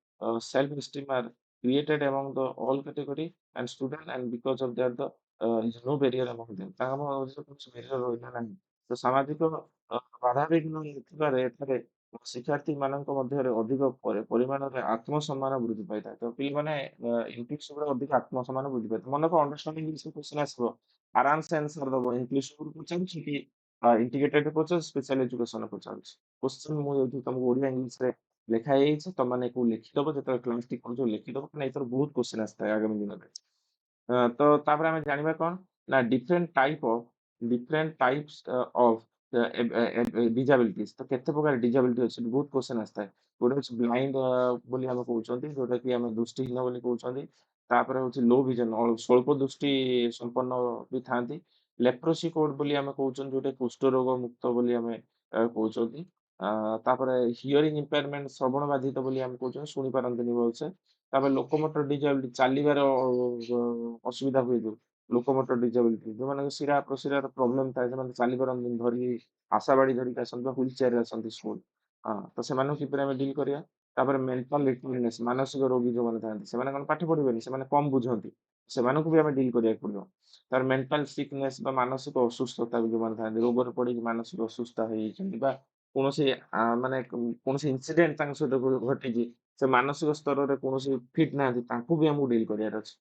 self esteem are created among the all category and student and because of that the is no barrier among them ତାଙ୍କ ମଧ୍ୟରେ କୌଣସି barrier ରହିଲା ନାହିଁ। ତ ସାମାଜିକ ବାଧାବିଘ୍ନ ନଥିବାରେ ଏଠାରେ ଶିକ୍ଷାର୍ଥୀମାନଙ୍କ ମଧ୍ୟରେ ଅଧିକ ପରିମାଣରେ ଆତ୍ମସମ୍ମାନ ବୃଦ୍ଧି ପାଇଥାଏ। ତ ପିଲାମାନେ ଇନକ୍ଲୁସିଭରେ ଅଧିକ ଆତ୍ମସମ୍ମାନ ବୃଦ୍ଧି ପାଇଥାଏ। ମନେକର ଅଣ୍ଡରଷ୍ଟାଣ୍ଡିଂ ଇଂଲିଶରେ କ୍ୱେଶ୍ଚିନ୍ ଆସିବ ଆରାମସେ ଆନ୍ସର ଦବ। ଇନକ୍ଲୁସିଭରେ ପଚାରୁଛି କି ଇଣ୍ଟିଗ୍ରେଟେଡରେ ପଚାରୁଛି ସ୍ପେଶାଲ ଏଜୁକେସନରେ ପଚାରୁଛି। କ୍ୱେଶ୍ଚିନ୍ ମୁଁ ଏଇଠି ତମକୁ ଓଡିଆ ଇଂଲିଶରେ ଲେଖା ହେଇଯାଇଛି ତମମାନେ ଏକୁ ଲେଖିଦବ ଯେତେବେଳେ କ୍ଲାସ ଟି କରୁଛ ଲେଖିଦବ କାରଣ ଏଥର ବହୁତ କ୍ୱେଶ୍ଚିନ୍ ଆସିଥାଏ ଆଗାମୀ ଦିନରେ। ତ ତାପରେ ଆମେ ଜାଣିବା କଣ ନା ଡିଫରେଣ୍ଟ ଟାଇପ୍ସ ଅଫ ଡିଜାବିଲିଟିସ୍ ତ କେତେ ପ୍ରକାର ଡିଜାବିଲିଟି ଅଛି ବହୁତ କ୍ୱେଶ୍ଚିନ୍ ଆସିଥାଏ। ଗୋଟେ ହଉଛି ବ୍ଲାଇଣ୍ଡ ବୋଲି ଆମେ କହୁଛନ୍ତି ଯୋଉଟା କି ଆମେ ଦୃଷ୍ଟିହୀନ ବୋଲି କହୁଛନ୍ତି। ତାପରେ ହଉଛି ଲୋ ଭିଜନ ସ୍ୱଳ୍ପ ଦୃଷ୍ଟି ସମ୍ପନ୍ନ ବି ଥାନ୍ତି। ଲେପ୍ରୋସି କୋଡ୍ ବୋଲି ଆମେ କହୁଛନ୍ତି ଯୋଉଟା କୁଷ୍ଠ ରୋଗ ମୁକ୍ତ ବୋଲି ଆମେ କହୁଛନ୍ତି। ତାପରେ ହିୟରିଂ ଇମ୍ପେୟାରମେଣ୍ଟ ଶ୍ରବଣ ବାଧିତ ବୋଲି ଆମେ କହୁଛନ୍ତି ଶୁଣି ପାରନ୍ତିନି ଭଲସେ। ତାପରେ ଲୋକମୋଟର ଡିଜାବିଲିଟି ଚାଲିବାର ଅସୁବିଧା ହୁଏ ଯୋଉ ଲୋକମୋଟର ଡିଜାବିଲିଟି ଯୋଉମାନଙ୍କ ଶିରା ପ୍ରଶିରାର ପ୍ରୋବ୍ଲେମ ଥାଏ ସେମାନେ ଚାଲିପାରନ୍ତିନି ଧରିକି ଆଶା ବାଡି ଧରିକି ଆସନ୍ତି ବା ହ୍ୱିଲ ଚେୟାରରେ ଆସନ୍ତି ସ୍କୁଲ। ହଁ ତ ସେମାନଙ୍କୁ କିପରି ଆମେ ଡିଲ୍ କରିବା? ତାପରେ ମେଣ୍ଟାଲ ରିଟାର୍ଡନେସ୍ ମାନସିକ ରୋଗୀ ଯୋଉମାନେ ଥାନ୍ତି ସେମାନେ କଣ ପାଠ ପଢିବେନି ସେମାନେ କମ ବୁଝନ୍ତି। ସେମାନଙ୍କୁ ବି ଆମେ ଡିଲ୍ କରିବାକୁ ପଡିବ। ତାର ମେଣ୍ଟାଲ ସିକନେସ୍ ବା ମାନସିକ ଅସୁସ୍ଥତା ବି ଯୋଉମାନେ ଥାନ୍ତି ରୋଗରେ ପଡିକି ମାନସିକ ଅସୁସ୍ଥ ହେଇଯାଇଛନ୍ତି ବା କୌଣସି ମାନେ କୌଣସି ଇନସିଡେଣ୍ଟ ତାଙ୍କ ସହିତ ଘଟିଛି ସେ ମାନସିକ ସ୍ତରରେ କୌଣସି ଫିଟ୍ ନାହାନ୍ତି ତାଙ୍କୁ ବି ଆମକୁ ଡିଲ୍ କରିବାର ଅଛି।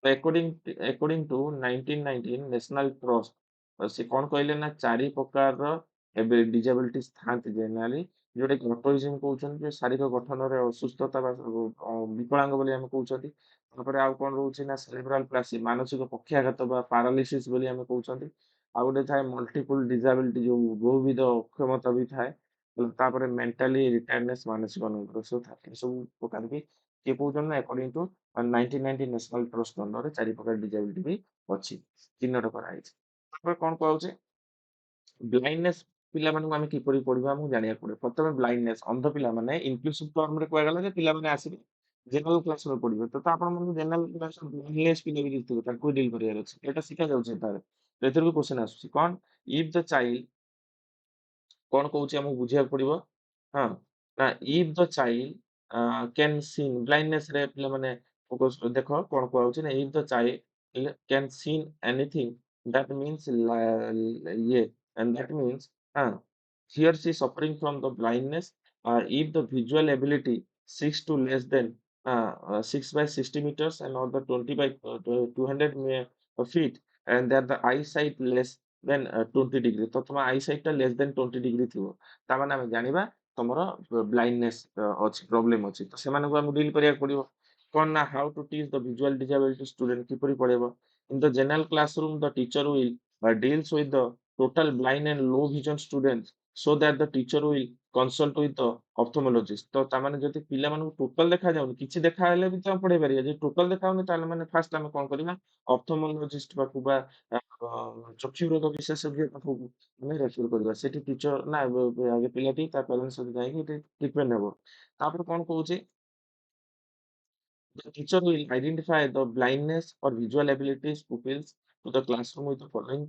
According to 1919 ନ୍ୟାସନାଲ ଟ୍ରଷ୍ଟ ସେ କଣ କହିଲେ ନା 4 ପ୍ରକାରର ଏବେ ଡିଜାବିଲିଟିସ୍ ଥାନ୍ତି ଜେନେରାଲି ଯୋଉଟା କି ଅଟୋଇଜିମ୍ କହୁଛନ୍ତି ଯେ ଶାରୀରିକ ଗଠନରେ ଅସୁସ୍ଥତା ବା ବିକଳାଙ୍ଗ ବୋଲି ଆମେ କହୁଛନ୍ତି। ତାପରେ ଆଉ କଣ ରହୁଛି ନା ସେରେବ୍ରାଲ ପ୍ଲାସି ମାନସିକ ପକ୍ଷାଘାତ ବା ପାରାଲିସିସ୍ ବୋଲି ଆମେ କହୁଛନ୍ତି। ଆଉ ଗୋଟେ ଥାଏ ମଲ୍ଟିପୁଲ ଡିଜାବିଲିଟି ଯୋଉ ବହୁବିଧ ଅକ୍ଷମତା ବି ଥାଏ। ତାପରେ ମେଣ୍ଟାଲି ରିଟାର୍ଡନେସ୍ ମାନସିକ ଅନୁଗ୍ରହ ସବୁ ଥାଏ। ଏସବୁ ପ୍ରକାର ବି କିଏ କହୁଛନ୍ତି ନା ଆକର୍ଡିଂ ଟୁ 1990 ନ୍ୟାସନାଲ ଟ୍ରଷ୍ଟ ଅଣ୍ଡରରେ 4 ପ୍ରକାର ଡିଜାବିଲିଟି ବି ଅଛି ଚିହ୍ନଟ କରାଯାଇଛି। ତାପରେ କଣ କୁହାହଉଛି ବ୍ଲାଇଣ୍ଡନେସ୍ ପିଲାମାନଙ୍କୁ ଆମେ କିପରି ପଢିବା ଆମକୁ ଜାଣିବାକୁ ପଡିବ। ପ୍ରଥମେ ବ୍ଲାଇଣ୍ଡନେସ୍ ଅନ୍ଧ ପିଲାମାନେ ଇନକ୍ଲୁସିଭ ଟର୍ମରେ କୁହାଗଲା ଯେ ପିଲାମାନେ ଆସିବେ ଜେନେରାଲ କ୍ଲାସରେ ପଢିବେ। ତ ଆପଣମାନଙ୍କୁ ଜେନେରାଲ କ୍ଲାସ ବ୍ଲାଇଣ୍ଡନେସ୍ ପିଲା ବି କିଛି ଥିବେ ତାଙ୍କୁ ବି ଡିଲ୍ କରିବାର ଅଛି। ଏଇଟା ଶିଖାଯାଉଛି ଏଠାରେ। ଏଥିରୁ ବି କ୍ୱେଶ୍ଚିନ୍ ଆସୁଛି କଣ ଇଫ୍ ଦ ଚାଇଲ୍ଡ କଣ କହୁଛି ଆମକୁ ବୁଝିବାକୁ ପଡିବ। ହଁ ନା if the child can scene blindness ରେ ପିଲାମାନେ ଫୋକସ୍ ଦେଖ କଣ କୁହାହଉଛି ନା if the child can scene anything that means ଇଏ and that means ହଁ he or she suffering from the blindness if the visual ability 6 to less than 6 by 60 meters and or the 20 by 200 feet and that the eyesight less than 20 degree ତ ତମ eyesight ଟା less than 20 degree ଥିବ ତାମାନେ ଆମେ ଜାଣିବା ତମର blindness ଅଛି problem ଅଛି ତ ସେମାନଙ୍କୁ ଆମକୁ ଡିଲ୍ କରିବାକୁ ପଡିବ। କଣ ନା how to teach the visual disability student କିପରି ପଢେଇବ in the general classroom the teacher will deals with the total blind and low vision students so that the teacher will consult with the ophthalmologist ତ ତାମାନେ ଯଦି ପିଲାମାନଙ୍କୁ total ଦେଖାଯାଉନି କିଛି ଦେଖାହେଲେ ବି ତ ପଢେଇ ପାରିବା ଯଦି ଟୋଟାଲ ଦେଖାଯାଉନି ତାହେଲେ ମାନେ ଫାଷ୍ଟ ଆମେ କଣ କରିବା ଅପ୍ଥମୋଲୋଜିଷ୍ଟ ପାଖକୁ ବା ଚକ୍ଷୁ ରୋଗ ବିଶେଷଜ୍ଞ ପାଖକୁ ଆମେ ରେଫର କରିବା ସେଠି ଟିଚର ନା ଆଗେ ପିଲାଟି ତା ପ୍ୟାରେଣ୍ଟସ ସହିତ ଯାଇକି ଟ୍ରିଟମେଣ୍ଟ ହେବ। ତାପରେ କଣ କହୁଛି the teacher will identify the blindness or visual abilities pupils to the classroom with the following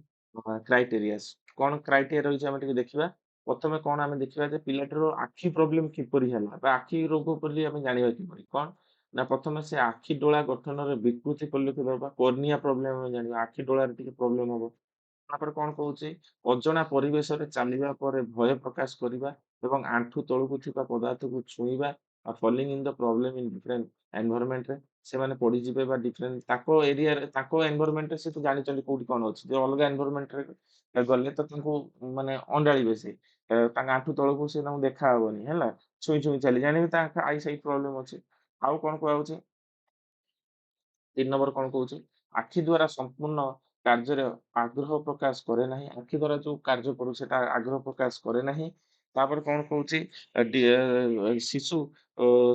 criteria କଣ କ୍ରାଇଟେରିଆ ରହିଛି ଆମେ ଟିକେ ଦେଖିବା। ପ୍ରଥମେ କଣ ଆମେ ଦେଖିବା ଯେ ପିଲାଟିର ଆଖି ପ୍ରୋବ୍ଲେମ କିପରି ହେଲା ବା ଆଖି ରୋଗ ବୋଲି ଆମେ ଜାଣିବା କିପରି କଣ ନା ପ୍ରଥମେ ସେ ଆଖି ଡୋଳା ଗଠନରେ ବିକୃତି ପରିଲକ୍ଷିତ ହେବା କର୍ନିଆ ପ୍ରୋବ୍ଲେମ ଆମେ ଜାଣିବା ଆଖି ଡୋଳାରେ ଟିକେ ପ୍ରୋବ୍ଲେମ ହବ। ତାପରେ କଣ କହୁଛି ଅଜଣା ପରିବେଶରେ ଚାଲିବା ପରେ ଭୟ ପ୍ରକାଶ କରିବା ଏବଂ ଆଣ୍ଠୁ ତଳକୁ ଥିବା ପଦାର୍ଥକୁ ଛୁଇଁବା ଆଉ falling in the problem in different ଏନଭାରମେଣ୍ଟରେ ସେମାନେ ପଡିଯିବେ ବା ଡିଫରେଣ୍ଟ ତାଙ୍କ ଏରିଆରେ ତାଙ୍କ ଏନଭାରମେଣ୍ଟରେ ସେ ତ ଜାଣିଛନ୍ତି କୋଉଠି କଣ ଅଛି ଯେ ଅଲଗା ଏନଭାରମେଣ୍ଟରେ ଗଲେ ତ ତାଙ୍କୁ ମାନେ ଅଣ୍ଡାଳିବେ ସେ ତାଙ୍କ ଆଣ୍ଠୁ ତଳକୁ ସେ ତାଙ୍କୁ ଦେଖା ହବନି ହେଲା ଛୁଇଁ ଛୁଇଁ ଚାଲି ଜାଣିବେ ତାଙ୍କ ଆଇ ସାଇଟ୍ ପ୍ରୋବ୍ଲେମ ଅଛି। ଆଉ କଣ କୁହାହଉଛି 3 ନମ୍ବର କଣ କହୁଛି ଆଖି ଦ୍ଵାରା ସମ୍ପୂର୍ଣ୍ଣ କାର୍ଯ୍ୟରେ ଆଗ୍ରହ ପ୍ରକାଶ କରେ ନାହିଁ। ଆଖି ଦ୍ୱାରା ଯୋଉ କାର୍ଯ୍ୟ କରୁ ସେଟା ଆଗ୍ରହ ପ୍ରକାଶ କରେ ନାହିଁ। ତାପରେ କଣ କହୁଛି ଶିଶୁ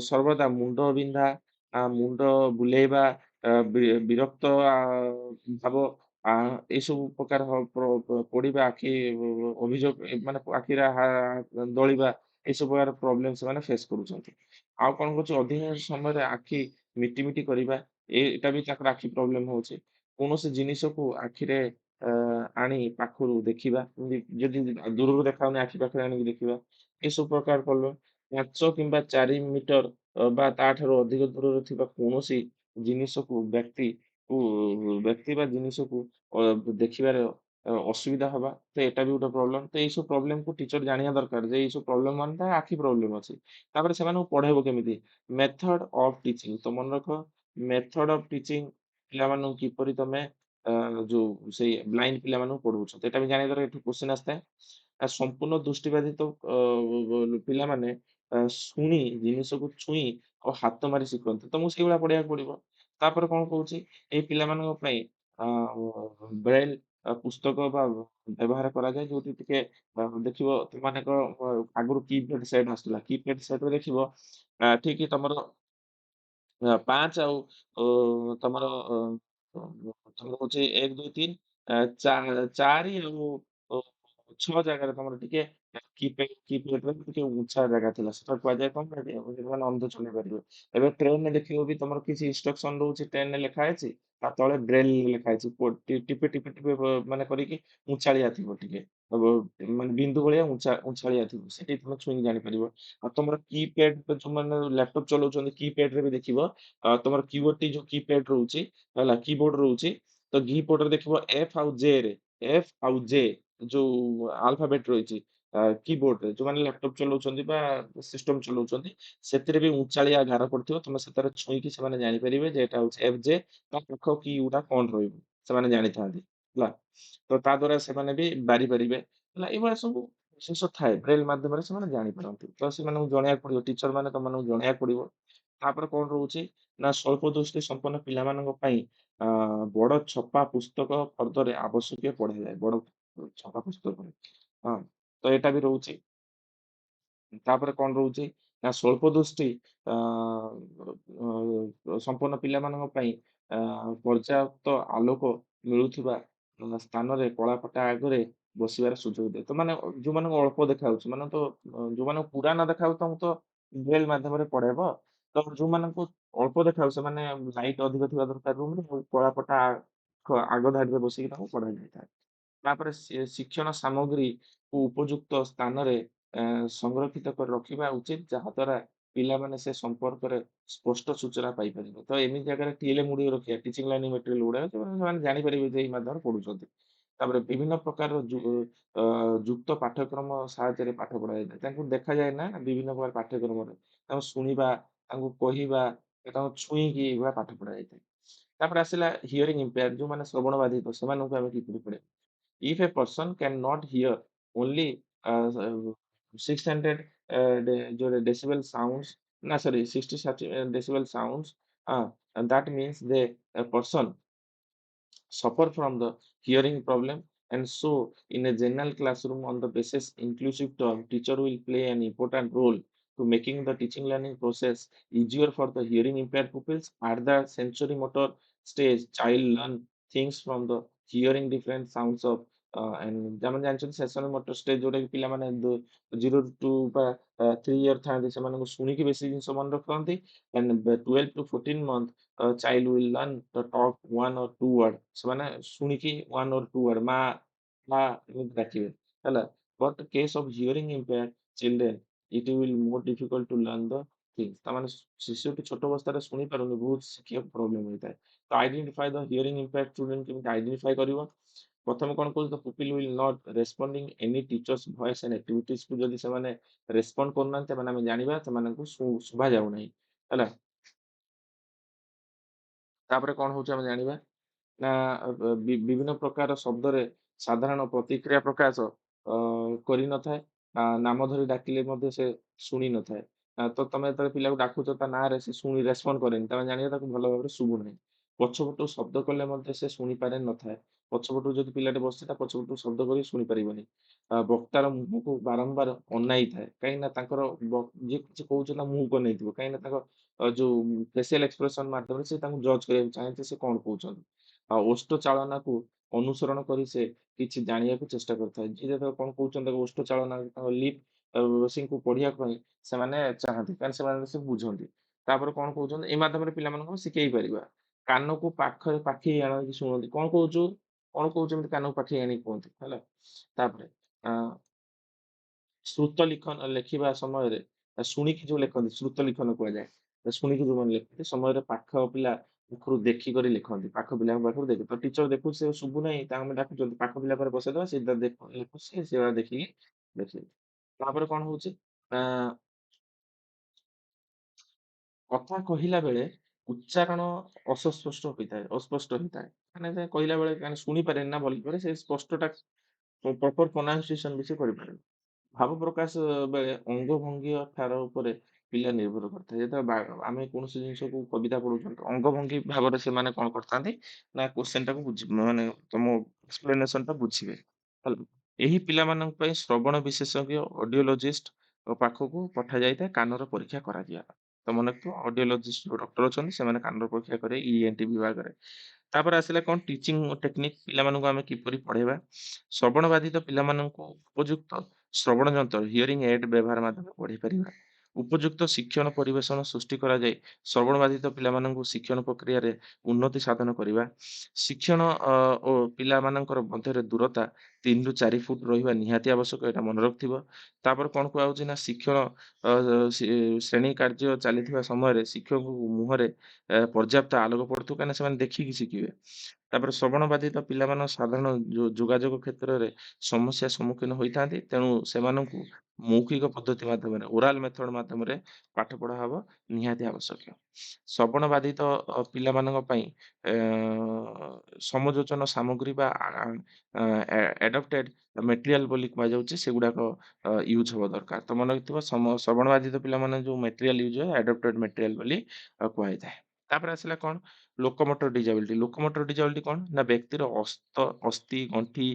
ସର୍ବଦା ମୁଣ୍ଡ ବିନ୍ଧା, ମୁଣ୍ଡ ବୁଲେଇବା, ବିରକ୍ତ ଭାବ ଏସବୁ ପ୍ରକାର ପୋଡ଼ିବା, ଆଖି ଅଭିଯୋଗ ମାନେ ଆଖିରେ ଦଳିବା ଏସବୁ ପ୍ରକାର ପ୍ରୋବ୍ଲେମ ସେମାନେ ଫେସ୍ କରୁଛନ୍ତି। ଆଉ କଣ କହୁଛି ଅଧିକାଂଶ ସମୟରେ ଆଖି ମିଟିମିଟି କରିବା, ଏଇଟା ବି ତାଙ୍କର ଆଖି ପ୍ରୋବ୍ଲେମ ହଉଛି। କୌଣସି ଜିନିଷକୁ ଆଖିରେ ଅ ଆଣି ପାଖରୁ ଦେଖିବା, ଯଦି ଦୂରରୁ ଦେଖାଯାଉନି ଆଖି ପାଖରେ ଆଣିକି ଦେଖିବା, ଏସବୁ ପ୍ରକାର ପ୍ରୋବ୍ଲେମ। 5 କିମ୍ବା 4 ମିଟର ବା ତାଠାରୁ ଅଧିକ ଦୂରରେ ଥିବା କୌଣସି ଜିନିଷକୁ ବ୍ୟକ୍ତି ବା ଜିନିଷକୁ ଦେଖିବାରେ ଅସୁବିଧା ହବା, ତ ଏଟା ବି ଗୋଟେ ପ୍ରୋବ୍ଲେମ। ତ ଏଇସବୁ ପ୍ରୋବ୍ଲେମକୁ ଟିଚର ଜାଣିବା ଦରକାର ଯେ ଏଇସବୁ ପ୍ରୋବ୍ଲେମ ମାନେ ତା ଆଖି ପ୍ରୋବ୍ଲେମ ଅଛି। ତାପରେ ସେମାନଙ୍କୁ ପଢେଇବ କେମିତି? Method of teaching. ତ ମନେ ରଖ, ମେଥଡ ଅଫ ଟିଚିଂ ପିଲାମାନଙ୍କୁ କିପରି ତମେ ଅ ଯୋଉ ସେଇ ବ୍ଲାଇଣ୍ଡ ପିଲାମାନଙ୍କୁ ପଢଉଛ। ତ ଏଟା ବି ଜାଣିବା ଦରକାର, ଏଠୁ କ୍ୱେଶ୍ଚିନ ଆସିଥାଏ। ସମ୍ପୂର୍ଣ୍ଣ ଦୃଷ୍ଟିବାଧିତ ପିଲାମାନେ ଶୁଣି, ଜିନିଷକୁ ଛୁଇଁ ଆଉ ହାତ ମାରି ଶିଖନ୍ତି। ତମକୁ ସେଇଭଳିଆ ପଢେଇବାକୁ ପଡିବ। ତାପରେ କଣ କହୁଛି, ଏଇ ପିଲାମାନଙ୍କ ପାଇଁ ଆ ବ୍ରେଲ ପୁସ୍ତକ ବା ବ୍ୟବହାର କରାଯାଏ, ଯୋଉଠି ଟିକେ ଦେଖିବ ତୁମମାନଙ୍କ ଆଗରୁ କିପ୍ୟାଡ ସେଟ୍ ଆସୁଥିଲା। କିପ୍ୟାଡ ସେଟରେ ଦେଖିବ ଠିକ ତମର 5 ଆଉ ତମର ତମର ହଉଛି 1, 2, 3 4 ଆଉ ଅ 6 ଜାଗାରେ ତମର ଟିକେ କିପ୍ୟାଡରେ ଟିକେ ଉଞ୍ଚା ଜାଗା ଥିଲା। ସେଟା କୁହାଯାଏ କଣ ଯୋଉମାନେ ଅନ୍ଧ ଚଲେଇ ପାରିବେ। ଏବେ ଟ୍ରେନରେ ଦେଖିବ ବି ତମର କିଛି ଇନଷ୍ଟ୍ରକସନ ରହୁଛି, ଟ୍ରେନରେ ଲେଖା ହେଇଛି। ତା ତଳେ ବ୍ରେଲରେ ଲେଖା ହେଇଛି। ଟିପେ ଟିପେ ଟିପେ ମାନେ କରିକି ଉଞ୍ଚାଳିଆ ଥିବ ଟିକେ। ମାନେ ବିନ୍ଦୁ ଭଳିଆ ଉଞ୍ଚାଳିଆ ଥିବ। ସେଠି ତମେ ଛୁଇଁକି ଜାଣିପାରିବ। ଆଉ ତମର କିପ୍ୟାଡ ଯୋଉମାନେ ଲାପଟପ୍ ଚଲଉଛନ୍ତି, କିପ୍ୟାଡରେ ବି ଦେଖିବ ତମର କିବୋର୍ଡଟି ଯୋଉ କିପ୍ୟାଡ ରହୁଛି ହେଲା, କିବୋର୍ଡ ରହୁଛି। ତ କିବୋର୍ଡରେ ଦେଖିବ ଏଫ୍ ଆଉ ଜେ ଯୋଉ ଆଲଫାବେଟ ରହିଛି କିବୋର୍ଡରେ, ଯୋଉମାନେ ଲାପଟପ୍ ଚଲଉଛନ୍ତି ବା ସିଷ୍ଟମ ଚଲଉଛନ୍ତି, ସେଥିରେ ବି ଉଞ୍ଚାଳିଆ ଗାର ପଡିଥିବ। ତମେ ସେଥିରେ ଛୁଇଁକି ସେମାନେ ଜାଣିପାରିବେ ଯେ ଏଟା ହଉଛି ଏଫ ଜେ, ତା ପାଖ କି ଗୁଡା କଣ ରହିବ ସେମାନେ ଜାଣିଥାନ୍ତି ହେଲା। ତ ତା ଦ୍ଵାରା ସେମାନେ ବି ବାରିପାରିବେ ହେଲା। ଏଇଭଳିଆ ସବୁ ଜିନିଷ ଥାଏ, ବ୍ରେଲ ମାଧ୍ୟମରେ ସେମାନେ ଜାଣିପାରନ୍ତି। ତ ସେମାନଙ୍କୁ ଜଣେଇବାକୁ ପଡିବ, ଟିଚର ମାନେ ତମମାନଙ୍କୁ ଜଣେଇବାକୁ ପଡିବ। ତାପରେ କଣ ରହୁଛି ନା ସ୍ୱଳ୍ପ ଦୃଷ୍ଟି ସମ୍ପନ୍ନ ପିଲାମାନଙ୍କ ପାଇଁ ଆ ବଡ ଛପା ପୁସ୍ତକ ଫର୍ଦ୍ଦରେ ଆବଶ୍ୟକୀୟ ପଢାଯାଏ। ବଡ ଛପା ପୁସ୍ତକ। ହଁ, ତ ଏଇଟା ବି ରହୁଛି। ତାପରେ କଣ ରହୁଛି ନା ସ୍ୱଳ୍ପ ଦୃଷ୍ଟି ସମ୍ପନ୍ନ ପିଲାମାନଙ୍କ ପାଇଁ ପର୍ଯ୍ୟାପ୍ତ ଆଲୋକ ମିଳୁଥିବା ସ୍ଥାନରେ କଳାପଟା ଆଗରେ ବସିବାର ସୁଯୋଗ ଦିଏ। ତ ମାନେ ଯୋଉମାନଙ୍କୁ ଅଳ୍ପ ଦେଖାଯାଉଛି, ମାନେ ତ ଯୋଉମାନଙ୍କୁ ପୁରା ନ ଦେଖାଯାଉଛି ତମକୁ ତ ବ୍ରେଲ ମାଧ୍ୟମରେ ପଢେଇବ। ତ ଯୋଉମାନଙ୍କୁ ଅଳ୍ପ ଦେଖାଯାଉଛି ସେମାନେ ଲାଇଟ ଅଧିକ ଥିବା ଦରକାର ରୁମରେ, କଳାପଟା ଆଗ ଧାଡ଼ିରେ ବସିକି ତାଙ୍କୁ ପଢାଯାଇଥାଏ। ତାପରେ ଶିକ୍ଷଣ ସାମଗ୍ରୀକୁ ଉପଯୁକ୍ତ ସ୍ଥାନରେ ସଂରକ୍ଷିତ କରି ରଖିବା ଉଚିତ, ଯାହାଦ୍ୱାରା ପିଲାମାନେ ସେ ସମ୍ପର୍କରେ ସ୍ପଷ୍ଟ ସୂଚନା ପାଇପାରିବେ। ତ ଏମିତି ଜାଗାରେ ଟିଏଲଏମ୍ ଗୁଡ଼ିକ ରଖିବା, ଟିଚିଂ ଲର୍ନିଂ ମେଟେରିଆଲ ଗୁଡାକ, ଯୋଉମାନେ ସେମାନେ ଜାଣିପାରିବେ ଯେ ଏଇ ମାଧ୍ୟମରେ ପଢୁଛନ୍ତି। ତାପରେ ବିଭିନ୍ନ ପ୍ରକାରର ଯୁକ୍ତ ପାଠ୍ୟକ୍ରମ ସାହାଯ୍ୟରେ ପାଠ ପଢାଯାଇଥାଏ। ତାଙ୍କୁ ଦେଖାଯାଏ ନା ବିଭିନ୍ନ ପ୍ରକାର ପାଠ୍ୟକ୍ରମରେ। ତାଙ୍କୁ ଶୁଣିବା, ତାଙ୍କୁ କହିବା, ତାଙ୍କୁ ଛୁଇଁକି ଏଇଭଳିଆ ପାଠ ପଢାଯାଇଥାଏ। ତାପରେ ଆସିଲା ହିୟରିଂ ଇମ୍ପେୟାର୍ଡ, ଯୋଉମାନେ ଶ୍ରବଣ ବାଧିତ, ସେମାନଙ୍କୁ ଆମେ କିପରି ପଢେଇବା? If a person cannot hear only 600 जो decibel sounds, ना sorry 60 decibel sounds, and that means the a person suffer from the hearing problem. And so in a general classroom on the basis inclusive term, teacher will play an important role to making the teaching learning process easier for the hearing impaired pupils. At the sensory motor stage, child learn things from the hearing different sounds of and যেমন ଜାଣିଛନ୍ତି session motor stage ଯୋଉଟା କି ପିଲାମାନେ 0 to ବା 3 year ଥାଆନ୍ତି, ସେମାନଙ୍କୁ ଶୁଣିକି ବେଶୀ ଜିନିଷ ମନେ ରଖନ୍ତି। and 12 to 14 month child will learn to talk 1 or 2 word। ସେମାନେ ଶୁଣିକି 1 or 2 word ମା ମା ଏମିତି ଡାକିବେ ହେଲା। but case of hearing impaired children it will more difficult to learn the things। ତାମାନେ ଶିଶୁଟି ଛୋଟ ଅବସ୍ଥାରେ ଶୁଣି ପାରୁନି, ବହୁତ ଶିଖିବାକୁ ପ୍ରୋବ୍ଲେମ ହେଇଥାଏ। ତ identify the hearing impaired student, କେମିତି ଆଇଡେଣ୍ଟିଫାଇ କରିବ? ପ୍ରଥମେ କଣ କହୁଛି, the pupil will not responding any teachers voice and activities କୁ ଯଦି ସେମାନେ ରେସ୍ପଣ୍ଡ କରୁନାହାନ୍ତି, ତାମାନେ ଆମେ ଜାଣିବା ସେମାନଙ୍କୁ ଶୁଭା ଯାଉନାହିଁ ହେଲା। ତାପରେ କଣ ହଉଛି ଆମେ ଜାଣିବା ନା ବିଭିନ୍ନ ପ୍ରକାର ଶବ୍ଦରେ ସାଧାରଣ ପ୍ରତିକ୍ରିୟା ପ୍ରକାଶ କରିନଥାଏ। ନାମ ଧରି ଡାକିଲେ ମଧ୍ୟ ସେ ଶୁଣି ନଥାଏ। ତ ତମେ ଯେତେବେଳେ ପିଲାକୁ ଡାକୁଛ ତା ନାଁରେ ସେ ଶୁଣି ରେସ୍ପଣ୍ଡ କରେନି, ତମେ ଜାଣିବା ତାକୁ ଭଲ ଭାବରେ ଶୁଭୁନାହିଁ। ପଛପଟୁ ଶବ୍ଦ କଲେ ମଧ୍ୟ ସେ ଶୁଣିପାରେ ନଥାଏ। ପଛପଟରୁ ଯଦି ପିଲାଟେ ବସିଛି ତା ପଛପଟରୁ ଶବ୍ଦ କରି ଶୁଣିପାରିବନି। ବକ୍ତାର ମୁହଁକୁ ବାରମ୍ବାର ଅନାଇଥାଏ। କାହିଁକିନା ତାଙ୍କର ଯିଏ କିଛି କହୁଛନ୍ତି ତା ମୁହଁକୁ ଅନେଇଥିବ। କାହିଁକିନା ତାଙ୍କ ଯୋଉ ଫେସିଆଲ ଏକ୍ସପ୍ରେସନ ମାଧ୍ୟମରେ ସେ ତାଙ୍କୁ ଜଜ୍ କରିବାକୁ ଚାହେଁ ଯେ ସେ କଣ କହୁଛନ୍ତି। ଆଉ ଓଷ୍ଠ ଚାଳନାକୁ ଅନୁସରଣ କରି ସେ କିଛି ଜାଣିବାକୁ ଚେଷ୍ଟା କରିଥାଏ। ଯିଏ ଯେତେବେଳେ କଣ କହୁଛନ୍ତି ତାଙ୍କ ଓଷ୍ଠ ଚାଳନା ତାଙ୍କ ଲିପ୍ ରିଡିଙ୍ଗକୁ ପଢିବା ପାଇଁ ସେମାନେ ଚାହାନ୍ତି। କାରଣ ସେମାନେ ସେ ବୁଝନ୍ତି। ତାପରେ କଣ କହୁଛନ୍ତି ଏଇ ମାଧ୍ୟମରେ ପିଲାମାନଙ୍କୁ ଆମେ ଶିଖେଇ ପାରିବା। କାନକୁ ପାଖରେ ପାଖେଇ ଆଣନ୍ତି ଶୁଣନ୍ତି। କଣ କହୁଛୁ? କଣ କହୁଛୁ ଏମିତି କାନକୁ ପାଖେଇ ଆଣିକି କୁହନ୍ତି ହେଲା। ତାପରେ ଆ ଶ୍ରୁତ ଲେଖିବା ସମୟରେ ଶୁଣିକି ଯୋଉ ଲେଖନ୍ତି ଶ୍ରୁତ ଲିଖନ କୁହାଯାଏ। ଶୁଣିକି ଯୋଉମାନେ ଲେଖନ୍ତି ସମୟରେ ପାଖ ପିଲା ପାଖରୁ ଦେଖିକରି ଲେଖନ୍ତି। ପାଖ ପିଲାଙ୍କ ପାଖରୁ ଦେଖି ତ ଟିଚର ଦେଖୁଛି ସେ ଶୁଭୁ ନାହିଁ ତାଙ୍କୁ ଆମେ ଡାକୁଛନ୍ତି ପାଖ ପିଲା ପାଖରେ ବସେଇଦବା ସେ ଲେଖୁଛି ସେ ସେଗୁଡା ଦେଖିକି ଲେଖିବେ। ତାପରେ କଣ ହଉଛି ନା କଥା କହିଲା ବେଳେ ଉଚ୍ଚାରଣ ଅସ୍ପଷ୍ଟ ହୋଇଥାଏ। ମାନେ ସେ କହିଲା ବେଳେ ମାନେ ଶୁଣିପାରେନି ନା ଭଲ ଭାବରେ ସେ ସ୍ପଷ୍ଟଟା ପ୍ରପର ପ୍ରୋନାଉନସିଏସନ ବି ସେ କରିପାରେନି। ଭାବ ପ୍ରକାଶ ବେଳେ ଅଙ୍ଗଭଙ୍ଗୀ ଠାର ଉପରେ ପିଲା ନିର୍ଭର କରିଥାଏ। ଯେତେବେଳେ ଆମେ କୌଣସି ଜିନିଷକୁ କବିତା ପଢୁଛନ୍ତି ଅଙ୍ଗଭଙ୍ଗୀ ଭାବରେ ସେମାନେ କଣ କରିଥାନ୍ତି ନା କୋଶ୍ଚିନ୍ ଟାକୁ ମାନେ ତମ ଏକ୍ସପ୍ଲେନେସନ ଟା ବୁଝିବେ। ହେଲା। ଏହି ପିଲାମାନଙ୍କ ପାଇଁ ଶ୍ରବଣ ବିଶେଷଜ୍ଞ ଅଡିଓଲୋଜିଷ୍ଟ ପାଖକୁ ପଠାଯାଇଥାଏ କାନର ପରୀକ୍ଷା କରାଯିବା ପାଇଁ। ତ ମନେ ରଖିଥିବ ଅଡିଓଲୋଜିଷ୍ଟ ଯୋଉ ଡକ୍ଟର ଅଛନ୍ତି ସେମାନେ କାନର ପରୀକ୍ଷା କରିବେ ଇଏନ୍ଟି ବିଭାଗରେ। ତାପରେ ଆସିଲା କଣ ଟିଚିଂ ଟେକ୍ନିକ ପିଲାମାନଙ୍କୁ ଆମେ କିପରି ପଢେଇବା। ଶ୍ରବଣ ବାଧିତ ପିଲାମାନଙ୍କୁ ଉପଯୁକ୍ତ ଶ୍ରବଣ ଯନ୍ତ୍ର ହିୟରିଂ ଏଡ୍ ବ୍ୟବହାର ମାଧ୍ୟମରେ ପଢେଇ ପାରିବା। ଉପଯୁକ୍ତ ଶିକ୍ଷଣ ପରିବେଷଣ ସୃଷ୍ଟି କରାଯାଇ ଶ୍ରବଣ ବାଧିତ ପିଲାମାନଙ୍କୁ ଶିକ୍ଷଣ ପ୍ରକ୍ରିୟାରେ ଉନ୍ନତି ସାଧନ କରିବା। ଶିକ୍ଷଣ ଓ ପିଲାମାନଙ୍କର ମଧ୍ୟରେ ଦୂରତା 3 ରୁ 4 ଫୁଟ ରହିବା ନିହାତି ଆବଶ୍ୟକ ଏଇଟା ମନେ ରଖିଥିବ। ତାପରେ କଣ କୁହାହଉଛି ନା ଶିକ୍ଷଣ ଅ ସେ ଶ୍ରେଣୀ କାର୍ଯ୍ୟ ଚାଲିଥିବା ସମୟରେ ଶିକ୍ଷକଙ୍କ ମୁହଁରେ ପର୍ଯ୍ୟାପ୍ତ ଆଲୋକ ପଡୁଥିବ କାହିଁକିନା ସେମାନେ ଦେଖିକି ଶିଖିବେ। ତାପରେ ଶ୍ରବଣ ବାଧିତ ପିଲାମାନ ସାଧାରଣ ଯୋଗାଯୋଗ କ୍ଷେତ୍ରରେ ସମସ୍ୟା ସମ୍ମୁଖୀନ ହୋଇଥାନ୍ତି। ତେଣୁ ସେମାନଙ୍କୁ ମୌଖିକ ପଦ୍ଧତି ମାଧ୍ୟମରେ ଓରାଲ ମେଥଡ ମାଧ୍ୟମରେ ପାଠ ପଢା ହବ ନିହାତି ଆବଶ୍ୟକ। ଶ୍ରବଣ ବାଧିତ ପିଲାମାନଙ୍କ ପାଇଁ ଅ ସମଯୋଜନ ସାମଗ୍ରୀ ବା ଆଡପ୍ଟେଡ ମେଟେରିଆଲ ବୋଲି କୁହାଯାଉଛି ସେଗୁଡାକ ୟୁଜ୍ ହବା ଦରକାର। ତ ମନେ ରଖିଥିବ ଶ୍ରବଣ ବାଧିତ ପିଲାମାନେ ଯୋଉ ମେଟେରିଆଲ ୟୁଜ୍ ହୁଏ ଆଡପ୍ଟେଡ ମେଟେରିଆଲ ବୋଲି କୁହାଯାଇଥାଏ। ତାପରେ ଆସିଲା କଣ ଲୋକମୋଟର ଡିଜାବିଲିଟି। ଲୋକମୋଟର ଡିଜାବିଲିଟି କଣ ନା ବ୍ୟକ୍ତିର ଅସ୍ଥି ଗଣ୍ଠି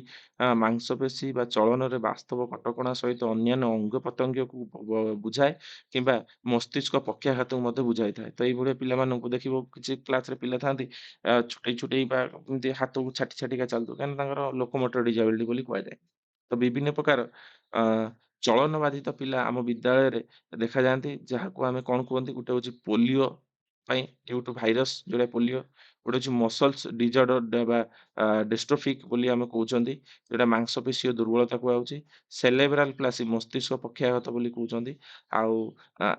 ମାଂସପେଶୀ ବା ଚଳନରେ ବାସ୍ତବ କଟକଣା ସହିତ ଅନ୍ୟାନ୍ୟ ଅଙ୍ଗ ପ୍ରତ୍ୟଙ୍ଗକୁ ବୁଝାଏ କିମ୍ବା ମସ୍ତିଷ୍କ ପକ୍ଷାଘାତକୁ ମଧ୍ୟ ବୁଝାଇଥାଏ। ତ ଏଇଭଳିଆ ପିଲାମାନଙ୍କୁ ଦେଖିବ କିଛି କ୍ଲାସରେ ପିଲା ଥାନ୍ତି ଛୋଟେଇ ଛୋଟେଇ ବା ଏମିତି ହାତକୁ ଛାଟି ଛାଟିକା ଚାଲୁଥିବ କାହିଁକିନା ତାଙ୍କର ଲୋକମୋଟର ଡିଜାବିଲିଟି ବୋଲି କୁହାଯାଏ। ତ ବିଭିନ୍ନ ପ୍ରକାର ଅ ଚଳନ ବାଧିତ ପିଲା ଆମ ବିଦ୍ୟାଳୟରେ ଦେଖାଯାଆନ୍ତି ଯାହାକୁ ଆମେ କଣ କୁହନ୍ତି ଗୋଟେ ହଉଛି ପୋଲିଓ ପାଇଁ ଡ୍ୟୁ ଟୁ ଭାଇରସ ଯୋଉଟା ପୋଲିଓ, ଗୋଟେ ହଉଛି ମସଲ୍ସ ଡିଜଅର୍ଡର ବା ଡିଷ୍ଟ୍ରୋଫିକ୍ ବୋଲି ଆମେ କହୁଛନ୍ତି ଯୋଉଟା ମାଂସପେଶୀୟ ଦୁର୍ବଳତା କୁହାଯାଉଛି। ସେଲେବ୍ରାଲ ପ୍ଲାସି ମସ୍ତିଷ୍କ ପକ୍ଷାଘାତ ବୋଲି କହୁଛନ୍ତି। ଆଉ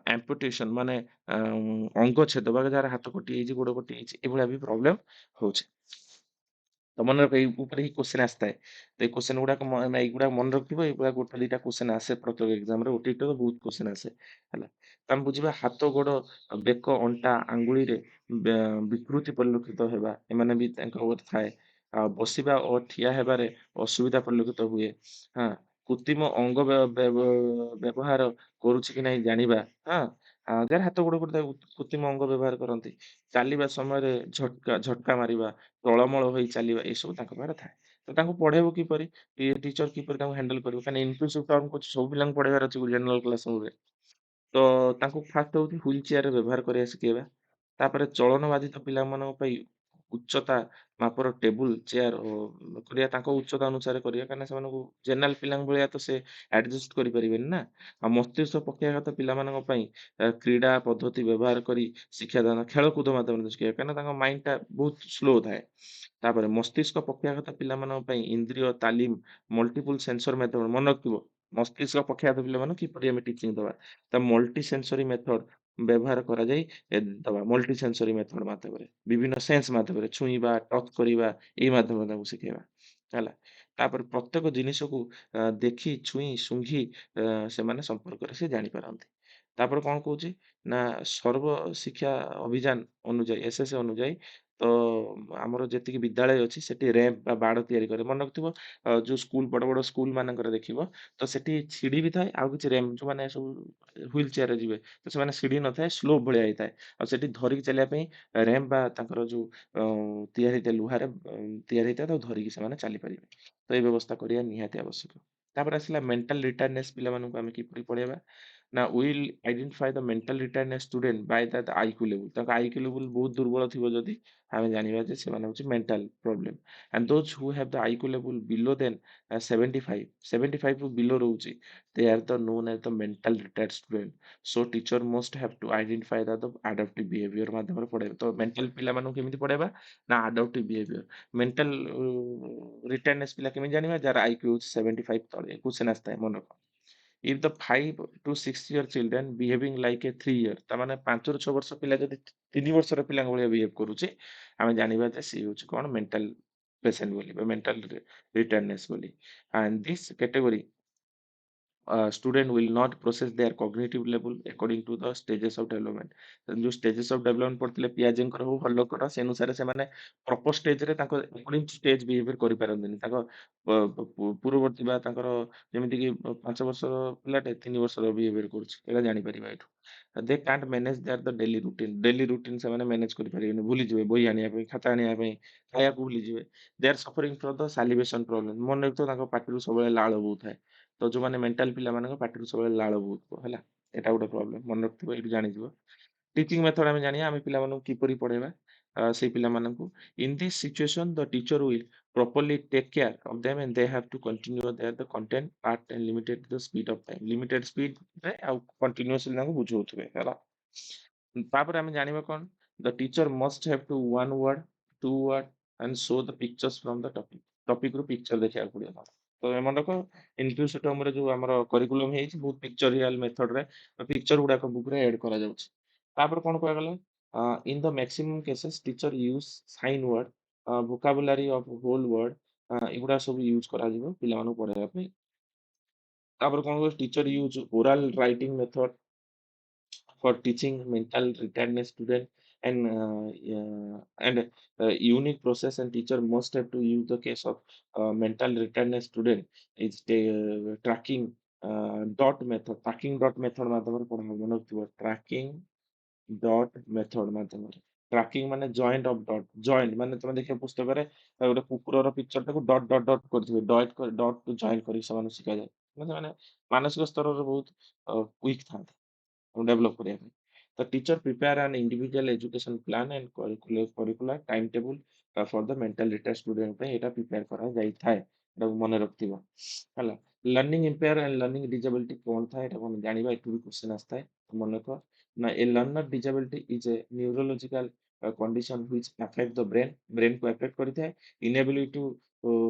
ଆମ୍ପୁଟେସନ ମାନେ ଅଙ୍ଗ ଛେଦ ବା ଯାହାର ହାତ କଟି ଯାଇଛି ଗୋଡ କଟି ଯାଇଛି ଏଇଭଳିଆ ବି ପ୍ରୋବ୍ଲେମ ହଉଛି। ତ ମନେ ରଖ ଏଇ ଉପରେ ହିଁ କୋଶ୍ଚିନ୍ ଆସିଥାଏ। ତ ଏଇ କୋଶ୍ଚିନ୍ ଗୁଡାକ ଏଇଗୁଡାକ ମନେ ରଖିଥିବ ଏଇଗୁଡା ଗୋଟେ ଦିଟା କୋଶ୍ଚିନ୍ ଆସେ ପ୍ରତ୍ୟେକ ଏକ୍ସାମ ରେ ଓଟିଇଟି ରେ ବହୁତ କୋଶ୍ଚିନ୍ ଆସେ ହେଲା। ତ ଆମେ ବୁଝିବା ହାତ ଗୋଡ ବେକ ଅଣ୍ଟା ଆଙ୍ଗୁଳିରେ ବିକୃତି ପରିଲକ୍ଷିତ ହେବା ଏମାନେ ବି ତାଙ୍କ ଗୋଟେ ଥାଏ। ଆଉ ବସିବା ଓ ଠିଆ ହେବାରେ ଅସୁବିଧା ପରିଲକ୍ଷିତ ହୁଏ। ହଁ କୃତ୍ରିମ ଅଙ୍ଗ ବ୍ୟବହାର କରୁଛି କି ନାହିଁ ଜାଣିବା। ହଁ ଯାହାର ହାତ ଗୋଡ ଗୋଟେ କୃତ୍ରିମ ଅଙ୍ଗ ବ୍ୟବହାର କରନ୍ତି। ଚାଲିବା ସମୟରେ ଝଟକା ମାରିବା ଟଳମଳ ହୋଇ ଚାଲିବା ଏସବୁ ତାଙ୍କ ପାଖରେ ଥାଏ। ତ ତାଙ୍କୁ ପଢେଇବ କିପରି ଟିଚର କିପରି ତାଙ୍କୁ ହ୍ୟାଣ୍ଡେଲ କରିବ କାହିଁକିନା ଇନକ୍ଲୁସିଭ ଟର୍ମ କରୁଛି ସବୁ ପିଲାଙ୍କୁ ପଢେଇବାର ଅଛି ଜେନେରାଲ କ୍ଲାସ ରେ। ତ ତାଙ୍କୁ ଫାଷ୍ଟ ହଉଛି ହ୍ୱିଲ ଚେୟାର ବ୍ୟବହାର କରିବା ଶିଖେଇବା। ତାପରେ ଚଳନ ବାଧିତ ପିଲାମାନଙ୍କ ପାଇଁ ଉଚ୍ଚତା ମାପର ଟେବୁଲ ଚେୟାର କରିବା ତାଙ୍କ ଉଚ୍ଚତା ଅନୁସାରେ କରିବା କାହିଁକିନା ସେମାନଙ୍କୁ ଜେନେରାଲ ପିଲାଙ୍କ ଭଳିଆ ତ ସେ ଆଡଜଷ୍ଟ କରିପାରିବେନି ନା। ଆଉ ମସ୍ତିଷ୍କ ପକ୍ଷାଘାତ ପିଲାମାନଙ୍କ ପାଇଁ କ୍ରୀଡା ପଦ୍ଧତି ବ୍ୟବହାର କରି ଶିକ୍ଷାଦାନ ଖେଳକୁଦ ମାଧ୍ୟମରେ ଶିଖେଇବା କାହିଁକିନା ତାଙ୍କ ମାଇଣ୍ଡ ଟା ବହୁତ ସ୍ଲୋ ଥାଏ। ତାପରେ ମସ୍ତିଷ୍କ ପକ୍ଷାଘାତ ପିଲାମାନଙ୍କ ପାଇଁ ଇନ୍ଦ୍ରିୟ ତାଲିମ ମଲ୍ଟିପୁଲ ସେନ୍ସର ମାଧ୍ୟମରେ ମନେ ରଖିଥିବ ମସ୍ତିଷ୍କ ପକ୍ଷାଘାତ ପିଲାମାନଙ୍କୁ କିପରି ଆମେ ଟିଚିଂ ଦବା। ତା ମଲ୍ଟି ସେନ୍ସରୀ ମେଥଡ ବ୍ୟବହାର କରାଯାଇ ଦବା ମଲ୍ଟି ସେନ୍ସରୀ ମେଥଡ ମାଧ୍ୟମରେ ବିଭିନ୍ନ ସେନ୍ସ ମାଧ୍ୟମରେ ଛୁଇଁବା ଟଚ କରିବା ଏଇ ମାଧ୍ୟମରେ ତାଙ୍କୁ ଶିଖେଇବା ହେଲା। ତାପରେ ପ୍ରତ୍ୟେକ ଜିନିଷକୁ ଦେଖି ଛୁଇଁ ଶୁଙ୍ଘି ସେମାନେ ସମ୍ପର୍କରେ ସେ ଜାଣିପାରନ୍ତି। ତାପରେ କଣ କହୁଛି ନା ସର୍ବ ଶିକ୍ଷା ଅଭିଯାନ ଅନୁଯାୟୀ ଏସ୍ଏସ୍ ଅନୁଯାୟୀ ତ ଆମର ଯେତିକି ବିଦ୍ୟାଳୟ ଅଛି ସେଠି ରାମ୍ପ ବା ବାଡ଼ ତିଆରି କରେ। ମନେ ରଖିଥିବ ଯୋଉ ସ୍କୁଲ ବଡ଼ ବଡ଼ ସ୍କୁଲ ମାନଙ୍କରେ ଦେଖିବ ତ ସେଠି ସିଢି ବି ଥାଏ ଆଉ କିଛି ରାମ୍ପ ଯୋଉମାନେ ସବୁ ହ୍ୱିଲ ଚେୟାରରେ ଯିବେ ତ ସେମାନେ ସିଢି ନଥାଏ ସ୍ଲୋପ୍ ଭଳିଆ ହେଇଥାଏ। ଆଉ ସେଠି ଧରିକି ଚାଲିବା ପାଇଁ ରାମ୍ପ ବା ତାଙ୍କର ଯୋଉ ତିଆରି ହେଇଥାଏ ଲୁହାରେ ତିଆରି ହେଇଥାଏ ତାକୁ ଧରିକି ସେମାନେ ଚାଲିପାରିବେ। ତ ଏଇ ବ୍ୟବସ୍ଥା କରିବା ନିହାତି ଆବଶ୍ୟକ। ତାପରେ ଆସିଲା ମେଣ୍ଟାଲ ରିଟାର୍ଡନେସ୍ ପିଲାମାନଙ୍କୁ ଆମେ କିପରି ପଢେଇବା? ନା will identify the mental retardness student by the IQ level. ତାଙ୍କ ଆଇକ୍ୟୁ ଲେଭେଲ ବହୁତ ଦୁର୍ବଳ ଥିବ ଯଦି ଆମେ ଜାଣିବା ଯେ ସେମାନେ ହଉଛି mental problem. And those who have the IQ level below than 75, 75 ରୁ ବିଲୋ ରହୁଛି they are the known as the mental retard student. So teacher must have to identify the adaptive behavior ମାଧ୍ୟମରେ ପଢେଇବା। ତ ମେଣ୍ଟାଲ ପିଲାମାନଙ୍କୁ କେମିତି ପଢେଇବା? ନା ଆଡପ୍ଟିଭ behaviour. Mental ରିଟାର୍ଡନେସ୍ ପିଲା କେମିତି ଜାଣିବା? ଯାହାର ଆଇକ୍ୟୁ ହଉଛି 75 ତଳେ। କ୍ୱେଶ୍ଚନ ଆସିଥାଏ ମନେ ରଖ। If the 5 to 6 year children behaving like a 3 year ତାମାନେ 5 ରୁ 6 ବର୍ଷ ପିଲା ଯଦି 3 ବର୍ଷର ପିଲାଙ୍କ ଭଳିଆ ବିହେଭ୍ କରୁଛି, ଆମେ ଜାଣିବା ଯେ ସିଏ ହଉଛି କଣ ମେଣ୍ଟାଲ ପେସେଣ୍ଟ ବୋଲି ବା ମେଣ୍ଟାଲ ରିଟାର୍ଡନେସ୍ ବୋଲି। And this category student will not process their cognitive level according to the stages of development। ଯୋଉ stages of development ପଢିଥିଲେ ପିଆଜେଙ୍କର ହଉ ହଲକର ସେ ଅନୁସାରେ ସେମାନେ ପ୍ରପର ଷ୍ଟେଜରେ ତାଙ୍କ according to stage behavior କରିପାରନ୍ତିନି। ତାଙ୍କ ପୂର୍ବବର୍ତ୍ତୀ ବା ତାଙ୍କର ଯେମିତିକି 5 ବର୍ଷର ପିଲାଟେ 3 ବର୍ଷର ବିହେଭିୟର କରୁଛି ଏଇଟା ଜାଣିପାରିବା ଏଇଠୁ। They can't manage their the daily routine. Daily routine ସେମାନେ ମ୍ୟାନେଜ କରିପାରିବେନି ଭୁଲିଯିବେ ବହି ଆଣିବା ପାଇଁ ଖାତା ଆଣିବା ପାଇଁ ଖାଇବାକୁ ଭୁଲିଯିବେ। They are suffering from the salivation problem. ମନେ ରଖିଥିବ ତାଙ୍କ ପାଟିରୁ ସବୁବେଳେ ଲାଳ ବୋହୁଥାଏ। ତ ଯୋଉମାନେ ମେଣ୍ଟାଲ ପିଲାମାନଙ୍କ ପାଟିରୁ ସବୁବେଳେ ଲାଳ ବୋହୁଥିବ ହେଲା। ଏଟା ଗୋଟେ ପ୍ରୋବ୍ଲେମ ମନେ ରଖିଥିବ ଏଇଠୁ ଜାଣିଯିବ। ଟିଚିଂ ମେଥଡ ଆମେ ଜାଣିବା ଆମେ ପିଲାମାନଙ୍କୁ କିପରି ପଢେଇବା ସେଇ ପିଲାମାନଙ୍କୁ। In this situation the teacher will properly take care of them and they have to continue their the content part and limited the speed of time। limited speed ରେ ଆଉ continuously ତାଙ୍କୁ ବୁଝଉଥିବେ ହେଲା। ତାପରେ ଆମେ ଜାଣିବା କଣ? the teacher must have to one word, two word and show the pictures from the topic। Topic ରୁ picture ଦେଖିବାକୁ ପଡିବ। ତ ମନେ ରଖ ଇନଫ୍ୟୁସଟମରେ ଯୋଉ ଆମର କରିକୁଲମ ହେଇଛି ବହୁତ ପିକ୍ଚରିଆଲ ମେଥଡରେ ପିକ୍ଚର ଗୁଡାକ ବୁକରେ ଏଡ୍ କରାଯାଉଛି। ତାପରେ କଣ କୁହାଗଲା? In the maximum cases teacher use sign word, vocabulary of whole word ଏଗୁଡା ସବୁ ୟୁଜ କରାଯିବ ପିଲାମାନଙ୍କୁ ପଢେଇବା ପାଇଁ। ତାପରେ କଣ କହିବ? Teacher use oral writing method for teaching mental retardedness student and unique process and teacher must have to use the case of mental retardedness student is tracking dot method। tracking dot method ମାଧ୍ୟମରେ ପଢା ହବ ମନେ ରଖିଥିବ tracking dot method ମାଧ୍ୟମରେ। tracking ମାନେ joint of dot joint ମାନେ ତମେ ଦେଖିବ ପୁସ୍ତକରେ ଗୋଟେ କୁକୁରର ପିକ୍ଚର ଟାକୁ ଡଟ ଡଟ ଡଟ କରିଥିବେ ଡଟ ଟୁ ଜଏଣ୍ଟ କରି ସେମାନଙ୍କୁ ଶିଖାଯାଏ। ମାନେ ସେମାନେ ମାନସିକ ସ୍ତରରେ ବହୁତ ୱିକ୍ ଥାନ୍ତି डेवलप କରିବା ପାଇଁ। ତ ଟିଚର ପ୍ରିପେୟାର ଆନ୍ individual education plan and curricular time table for the mental retired student ପାଇଁ ଏଇଟା ପ୍ରିପେୟାର କରାଯାଇଥାଏ। ଏଟାକୁ ମନେ ରଖିଥିବ ହେଲା। ଲର୍ଣ୍ଣିଂ ଇମ୍ପେୟାର ଆଣ୍ଡ ଲର୍ଣ୍ଣିଂ ଡିଜାବିଲିଟି କଣ ଥାଏ ଏଟାକୁ ଆମେ ଜାଣିବା। ଏଠୁ ବି କ୍ୱେଶ୍ଚନ ଆସିଥାଏ ମନେ ରଖ। ନା a learner disability is a neurological condition which affect the brain. Brain କୁ ଆଫେକ୍ଟ କରିଥାଏ। Inability to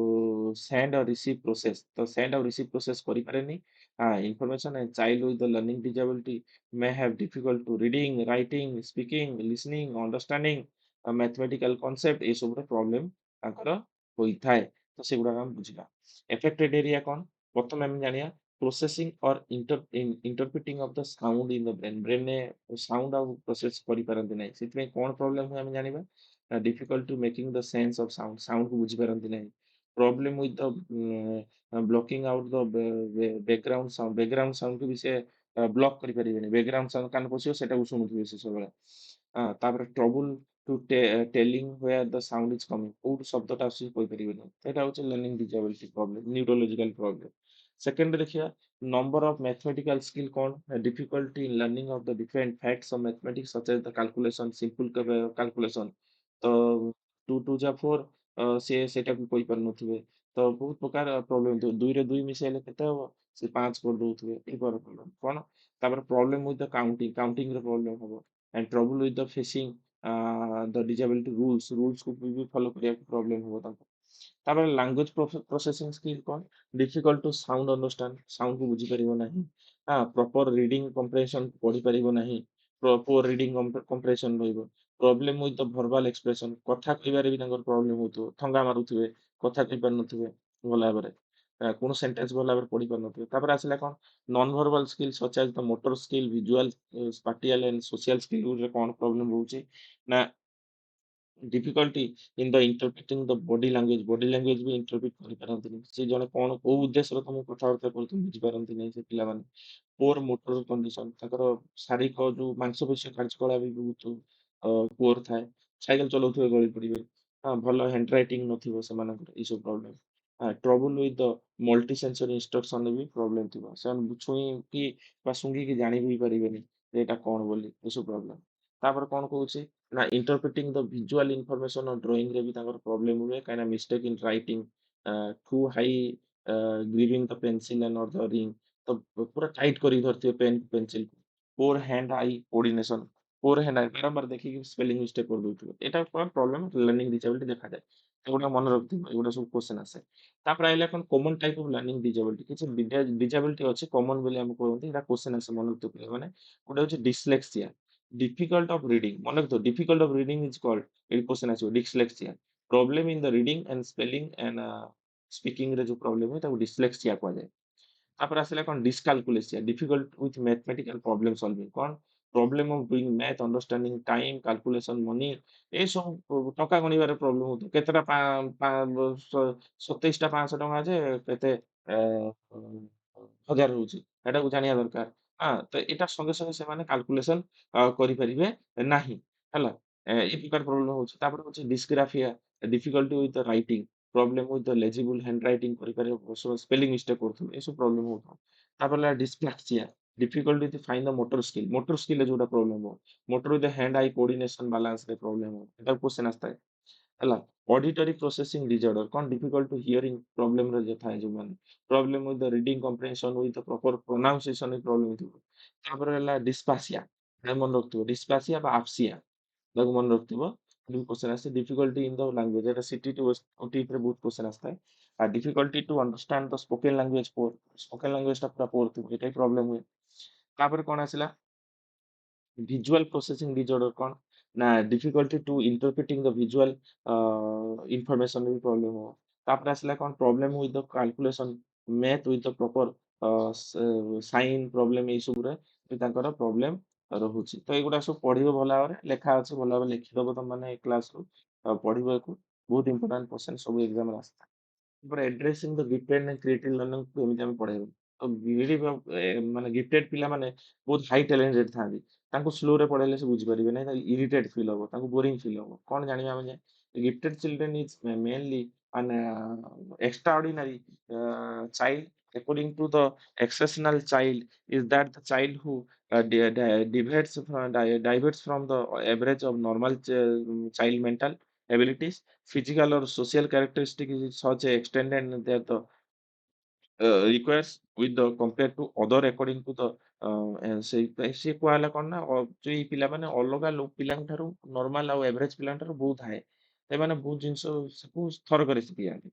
send or receive process. ତ ସେଣ୍ଡ ଆଉ ରିସିଭ୍ ପ୍ରୋସେସ କରିପାରେନି information। and child with the learning disability may have difficult to reading, writing, speaking, listening, understanding mathematical concept ଏସବୁର problem ତାଙ୍କର ହୋଇଥାଏ। ତ ସେଗୁଡାକ ଆମେ ବୁଝିବା। affected area କଣ? ପ୍ରଥମେ ଆମେ ଜାଣିବା processing or interpreting of the sound in the brain. ବ୍ରେନରେ ସାଉଣ୍ଡ ଆଉ ପ୍ରୋସେସ କରିପାରନ୍ତି ନାହିଁ ସେଥିପାଇଁ କଣ ପ୍ରୋବ୍ଲେମ ହୁଏ ଆମେ ଜାଣିବା। difficult to making the sense of sound। Sound କୁ ବୁଝିପାରନ୍ତି ନାହିଁ। Problem with the blocking out the background sound. Background sound କୁ ବି ସେ ବ୍ଲକ୍ କରିପାରିବେନି। ବ୍ୟାକଗ୍ରାଉଣ୍ଡ ସାଉଣ୍ଡ କାନ ପଶିବ ସେଟାକୁ ଶୁଣୁଥିବେ ସେ ସବୁବେଳେ। ତାପରେ trouble to telling where the sound is coming. କୋଉଠୁ ଶବ୍ଦଟା ଆସୁଛି କହିପାରିବେନି। ଏଟା ହଉଛି learning disability problem neurological problem. Second ଦେଖିବା ନମ୍ବର ଅଫ ମ୍ୟାଥମେଟିକାଲ ସ୍କିଲ୍ କଣ? Difficulty in learning of the different facts of mathematics such as the calculation simple calculation. ତ 2 2 ଯା 4 ସେ ସେଇଟାକୁ କହିପାରୁନଥିବେ। ତ ବହୁତ ପ୍ରକାର ପ୍ରୋବ୍ଲେମ। ଦୁଇରେ ଦୁଇ ମିଶାଇଲେ କେତେ ହବ? ସେ 5 କରିଦଉଥିବେ। ଏଇ ପ୍ରୋବ୍ଲେମ କଣ? ତାପରେ problem with the counting. Counting ର ପ୍ରୋବ୍ଲେମ ହବ। And trouble with the facing the disability rules. Rules କୁ ବି ଫଲୋ କରିବାକୁ ପ୍ରୋବ୍ଲେମ ହବ ତାଙ୍କୁ। ତାପରେ ଲାଙ୍ଗୁଏଜ ପ୍ରୋସେସିଂ ସ୍କିଲ୍ କଣ? Difficult to sound understand. Sound କୁ ବୁଝିପାରିବ ନାହିଁ। ପ୍ରପର ରିଡିଂ କମ୍ପ୍ରେହେନସନ ପଢିପାରିବ ନାହିଁ। ପୁଅର ରିଡିଂ କମ୍ପ୍ରେହେନସନ ରହିବ। Problem with the verbal expression. କଥା କହିବାରେ ବି ତାଙ୍କର ପ୍ରୋବ୍ଲେମ ହଉଥିବ। ଥଙ୍ଗା ମାରୁଥିବେ। କଥା କହିପାରୁନଥିବେ ଭଲ ଭାବରେ। କୌଣସି ସେଣ୍ଟେନ୍ସ ଭଲ ଭାବରେ ପଢି ପାରୁନଥିବେ। ତାପରେ ଆସିଲା କଣ? Non verbal skill such as the motor skill, visual, spatial and social skill ରେ କଣ ପ୍ରୋବ୍ଲେମ ରହୁଛି? ନା difficulty in the interpreting the body language ବି ଇଣ୍ଟରପ୍ରିଟ କରିପାରନ୍ତିନି। ସେ ଜଣେ କଣ କୋଉ ଉଦ୍ଦେଶ୍ୟରେ ତମକୁ କଥାବାର୍ତ୍ତା କରୁଛନ୍ତି ବୁଝିପାରନ୍ତି ନାହିଁ ସେ ପିଲାମାନେ। ପୁଅର ମୋଟର କଣ୍ଡିସନ ତାଙ୍କର ଶାରୀରିକ ଯୋଉ ମାଂସପେଶୀ କାର୍ଯ୍ୟକଳାପ ବି ବହୁତ ପୁଅର ଥାଏ। ସାଇକେଲ ଚଲାଉଥିବେ ଗଳି ପଡିବେ। ହଁ, ଭଲ ହ୍ୟାଣ୍ଡ ରାଇଟିଂ ନଥିବ ସେମାନଙ୍କର ଏଇସବୁ problem. Trouble with the multi sensory instruction B problem ଥିବ। ସେମାନେ ଛୁଇଁକି ବା ଶୁଙ୍ଘିକି ଜାଣି ବି ପାରିବେନି ଯେ ଏଇଟା କଣ ବୋଲି ଏସବୁ ପ୍ରୋବ୍ଲେମ। ତାପରେ କଣ କହୁଛି ନା interpreting the visual information drawing ରେ ବି ତାଙ୍କର ପ୍ରୋବ୍ଲେମ ହୁଏ କାହିଁକିନା mistake in writing to high grieving the pencil and or the ring ତ ପୁରା ଟାଇଟ୍ କରିକି ଧରିଥିବେ pen pencil poor hand eye coordination poor hand eye ବାରମ୍ବାର ଦେଖିକି ସ୍ପେଲିଂ ମିଷ୍ଟେକ୍ କରିଦଉଥିବେ ଏଇଟା କଣ ପ୍ରୋବ୍ଲେମ ଲର୍ଣ୍ଣିଂ ଡିସେବିଲିଟି ଦେଖାଯାଏ। ଏଗୁଡ଼ା ମନେ ରଖିଥିବ ଏଗୁଡ଼ା ସବୁ କ୍ୱେଶ୍ଚନ ଆସେ। ତାପରେ ଆଇଲା କଣ କମନ ଟାଇପ ଅଫ ଲର୍ଣ୍ଣିଂ ଡିସେବିଲିଟି କିଛି ଡିସେବିଲିଟି ଅଛି କମନ ବୋଲି ଆମେ କହନ୍ତି ଏଇଟା କ୍ୱେଶ୍ଚନ ଆସେ ମନେ ରଖିଥିବ ପିଲାମାନେ। ଗୋଟେ ହଉଛି ଡିସଲେକ୍ସିଆ difficult of reading মনে রাখতো difficult of reading is called এই কোশ্চেন আসবে dyslexia problem in the reading and spelling and speaking ରେ ଯୋଉ ପ୍ରୋବ୍ଲେମ ହୁଏ ତାକୁ dyslexia କୁହାଯାଏ। ତାପରେ ଆସିଲା କଣ dyscalculia difficult with mathematical problem solving କଣ problem of doing math understanding time calculation money ଏସବୁ ଟଙ୍କା ଗଣିବାରେ ପ୍ରୋବ୍ଲେମ ହଉଥିବ କେତେଟା 27ଟା 500 ଟଙ୍କା ଯେ କେତେ ଏ, ହଜାର ହଉଛି ଏଟାକୁ ଜାଣିବା ଦରକାର। ହଁ ତ ଏଇଟା ସଙ୍ଗେ ସଙ୍ଗେ ସେମାନେ କାଲକୁଲେସନ କରିପାରିବେ ନାହିଁ ହେଲା। ଏ ପ୍ରକାର ପ୍ରୋବ୍ଲେମ ହଉଛି ତାପରେ ହଉଛି dysgraphia difficulty with the writing problem with the legible handwriting କରିପାରିବ ସ୍ପେଲିଂ ମିଷ୍ଟେକ୍ କରୁଥିବ ଏସବୁ ପ୍ରୋବ୍ଲେମ ହଉଥିବ। ତାପରେ ହେଲା dyspraxia difficulty with find the motor skill ଯୋଉଟା ପ୍ରୋବ୍ଲେମ ହବ motor with hand eye coordination balance ରେ ପ୍ରୋବ୍ଲେମ ହବ ଏଟା କ୍ୱେଶ୍ଚନ ଆସିଥାଏ ହେଲା। ଅଡିଟରୀ ପ୍ରୋସେସିଂ ଡିଜର୍ଡର କଣ ଡିଫିକଲ୍ଟ ଟୁ ହିୟରିଂ ପ୍ରୋବ୍ଲେମ ରେ ଯେ ଥାଏ ଯୋଉମାନେ problem with the reading comprehension with the proper pronunciation problem ଥିବ। ତାପରେ ହେଲା ଡିସ୍ପାସିଆ ମନେ ରଖୁଥିବ ଡିସ୍ପାସିଆ ବା ଆପସିଆ ତାକୁ ମନେ ରଖିଥିବ क्वेश्चन आसे डिफिकल्टी इन द लैंग्वेज एटा सिटी टू ओटीटी रे बहुत क्वेश्चन आस्ता है difficulty to understand the spoken language पोर स्पोकन लैंग्वेज टा पूरा पोर थी एटाई प्रॉब्लम हुए। तापर कोन आसिला visual processing disorder कौन ना difficulty to interpreting the visual information भी problem हो। तापर आसिला कौन problem with the calculation math with the proper sign problem ଏଇ ସବୁରେ ବି ତାଙ୍କର problem ରହୁଛି। ତ ଏଇଗୁଡ଼ା ସବୁ ପଢିବ ଭଲ ଭାବରେ ଲେଖା ଅଛି ଭଲ ଭାବରେ ଲେଖିଦବ ତମମାନେ ଏ କ୍ଲାସରୁ ପଢିବ ୟାକୁ ବହୁତ ଇମ୍ପୋର୍ଟାଣ୍ଟ କ୍ୱେଶ୍ଚନ ସବୁ ଏକ୍ସାମରେ ଆସିଥାଏ। ତାପରେ addressing the gifted and creative learning କୁ ଏମିତି ଆମେ ପଢେଇବୁ। ତ ମାନେ gifted ପିଲାମାନେ ବହୁତ ହାଇ ଟାଲେଣ୍ଟେଡ ଥାନ୍ତି। ତାଙ୍କୁ ସ୍ଲୋରେ ପଢେଇଲେ ସେ ବୁଝିପାରିବେ ନାହିଁ ତାଙ୍କୁ ଇରିଟେଟ ଫିଲ୍ ହବ ତାଙ୍କୁ ବୋରିଂ ଫିଲ୍ ହବ କଣ ଜାଣିବା ଆମେ ଯେ gifted children is mainly an extraordinary child according to the exceptional child is that the child who diverts from the average of normal child mental abilities physical or social characteristics is such a extended that the requires with the compared to other according to the ସେଇଥିପାଇଁ ସିଏ କୁହାହେଲା କଣ ନା ଯୋଉ ଏଇ ପିଲାମାନେ ଅଲଗା ପିଲାଙ୍କ ଠାରୁ ନର୍ମାଲ ଆଉ ଏଭରେଜ ପିଲାଙ୍କ ଠାରୁ ବହୁତ ହାଏ ସେମାନେ ବହୁତ ଜିନିଷ ସବୁ ଥରକରେ ଶିଖିଯାଆନ୍ତି।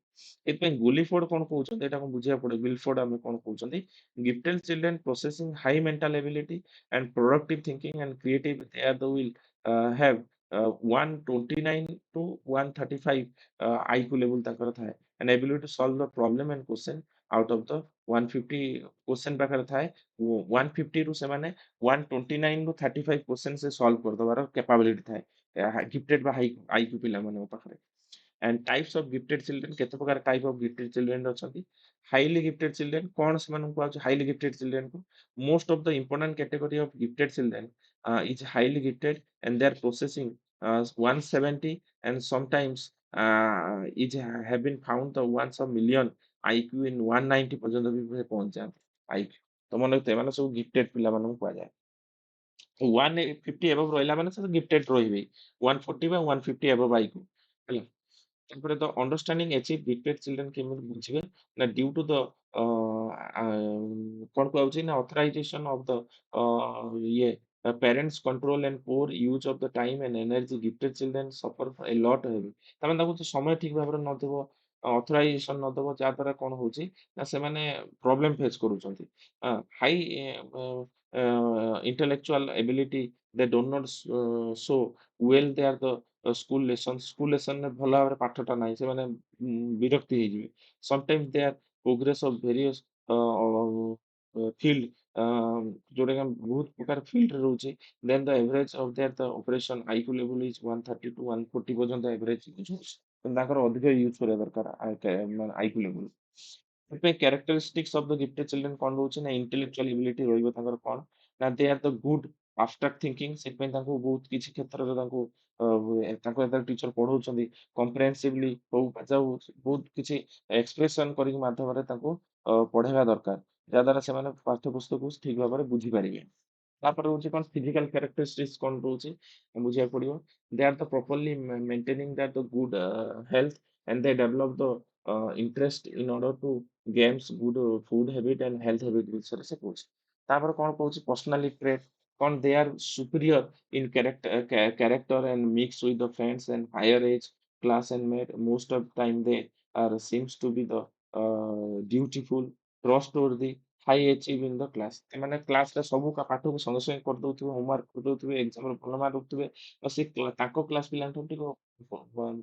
ଏଥିପାଇଁ ଗୁଲିଫୋର୍ଡ କଣ କହୁଛନ୍ତି ଏଇଟା କଣ ବୁଝିବାକୁ ପଡିବ ଗୁଲିଫୋର୍ଡ ଆମେ କଣ କହୁଛନ୍ତି gifted children possessing high mental ability and productive thinking and creative they are the will have 129 to 135 IQ level ତାଙ୍କର ଥାଏ and ability to solve the problem and question out of the 150 question पाखରେ ଥାଏ 150 ରୁ ସେମାନେ 129 ରୁ 35 question ସେ solve କରିଦବାର capability ଥାଏ गिफ्टेड ବା हाई आईक्यू ପିଲାମାନଙ୍କ ପାଖରେ। And types of gifted children केते प्रकार टाइप ऑफ गिफ्टेड चिल्ड्रेन अछंती हाईली गिफ्टेड चिल्ड्रेन कौन से मानन को हाईली गिफ्टेड चिल्ड्रेन को most of the important category of gifted children is highly gifted and they are processing 170 and sometimes is have been found the once a million IQ in 190 পর্যন্ত भी पहुंच जाते IQ तो मन रखते ମାନେ ସବୁ गिफ्टेड ପିଲା ମାନଙ୍କୁ କୁହାଯାଏ। 150 एबव ରହିଲା ମାନେ ସେ गिफ्टेड ରହିବେ 140 ବା 150 एबव IQ ହେଲା। ତାପରେ the understanding achieve gifted children କେମିତି ବୁଝିବେ ନା due to the କଣ କୁହାଯାଉଛି ନା authorization of the ଇଏ parents control and poor use of the time and energy gifted children suffer a lot heavy ତାମାନେ ତାଙ୍କୁ ତ ସମୟ ଠିକ ଭାବରେ ନଦେବ ଅଥରାଇଜେସନ ନଦେବ ଯାହା ଦ୍ୱାରା କଣ ହଉଛି ନା ସେମାନେ ପ୍ରୋବ୍ଲେମ ଫେସ୍ କରୁଛନ୍ତି। High intellectual ability they do not show well they are the school ଲେସନରେ ଭଲ ଭାବରେ ପାଠଟା ନାହିଁ ସେମାନେ ବିରକ୍ତି ହେଇଯିବେ sometimes they are progress of various field ଯୋଉଟାକି ଆମେ ବହୁତ ପ୍ରକାର ଫିଲ୍ଡରେ ରହୁଛି। Then the average of their the operation IQ level is 130 to 140 ପର୍ଯ୍ୟନ୍ତ ଏଭରେଜ ୟୁଜ ହଉଛି। କିନ୍ତୁ ତାଙ୍କର ଅଧିକ ୟୁଜ କରିବା ଦରକାର ମାନେ ଆଇକ୍ୟୁ ଲେଭେଲ। ସେଥିପାଇଁ characteristics of the gifted children କଣ ରହୁଛି ନା ଇଣ୍ଟେଲେକ୍ଚୁଆଲ ଏବିଲିଟି ରହିବ ତାଙ୍କର କଣ ନା ଦେ are the good abstract thinking. ସେଥିପାଇଁ ତାଙ୍କୁ ବହୁତ କିଛି କ୍ଷେତ୍ରରେ ତାଙ୍କୁ ତାଙ୍କୁ ଯେତେବେଳେ ଟିଚର ପଢଉଛନ୍ତି କମ୍ପ୍ରେହେନ୍ସିଭଲି ହଉ ବା ଯାଉ ବହୁତ କିଛି ଏକ୍ସପ୍ରେସନ କରିକି ମାଧ୍ୟମରେ ତାଙ୍କୁ ପଢେଇବା ଦରକାର। ଯାହାଦ୍ୱାରା ସେମାନେ ପାଠ୍ୟପୁସ୍ତକକୁ ଠିକ ଭାବରେ ବୁଝିପାରିବେ। ତାପରେ ହଉଛି କଣ ଫିଜିକାଲ କ୍ୟାରେକ୍ଟରିଷ୍ଟିକ୍ସ କଣ ରହୁଛି ବୁଝିବାକୁ ପଡିବ। They are the properly maintaining that the good health and they develop the interest in order to gains good food habit and health habit ବିଷୟରେ ସେ କହୁଛି। ତାପରେ କଣ କହୁଛି personality trait କଣ they are superior in character and mix with the friends and higher age class and mate most of time they are seems to be the dutiful trustworthy high achieve in the class। ସେମାନେ କ୍ଲାସରେ ସବୁ ପାଠକୁ ସଙ୍ଗେ ସଙ୍ଗେ କରିଦଉଥିବେ homework କରିଦଉଥିବେ ଏକ୍ସାମରେ ଭଲ mark ରଖୁଥିବେ ଆଉ ସେ ତାଙ୍କ କ୍ଲାସ ପିଲାଙ୍କଠୁ ଟିକେ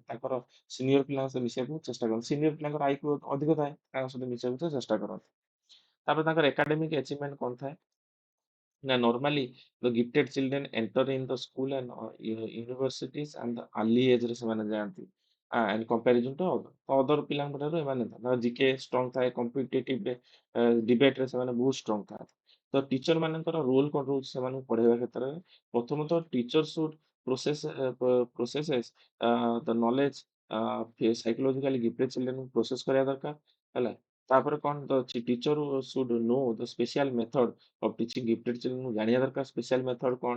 ତାଙ୍କର ସିନିୟର ପିଲାଙ୍କ ସହିତ ମିଶିବାକୁ ଚେଷ୍ଟା କରନ୍ତି। ସିନିୟର ପିଲାଙ୍କର ଆଇକ୍ୟୁ ଅଧିକ ଥାଏ, ତାଙ୍କ ସହିତ ମିଶିବାକୁ ସେ ଚେଷ୍ଟା କରନ୍ତି। ତାପରେ ତାଙ୍କର ଏକାଡେମିକ ଆଚିଭମେଣ୍ଟ କଣ ଥାଏ? ନା normally the gifted children enter in the school and universities and the early age ରେ ସେମାନେ ଯାଆନ୍ତି। and comparison to other ପିଲାଙ୍କ ଠାରୁ ଏମାନେ ତାଙ୍କର ଜିକେ ଷ୍ଟ୍ରଙ୍ଗ ଥାଏ, କମ୍ପିଟିଟିଭ ରେ ଡିବେଟ ରେ ସେମାନେ ବହୁତ ଷ୍ଟ୍ରଙ୍ଗ ଥାନ୍ତି। ତ ଟିଚର ମାନଙ୍କର ରୋଲ କଣ ରହୁଛି ସେମାନଙ୍କୁ ପଢେଇବା କ୍ଷେତ୍ରରେ? ପ୍ରଥମତଃ teacher should processes the knowledge psychologically gifted children process କରିବା ଦରକାର ହେଲା। ତାପରେ କଣ the teacher should know the special method of teaching gifted ଚିଲଡ୍ରେନକୁ ଜାଣିବା ଦରକାର ସ୍ପେଶାଲ ମେଥଡ କଣ।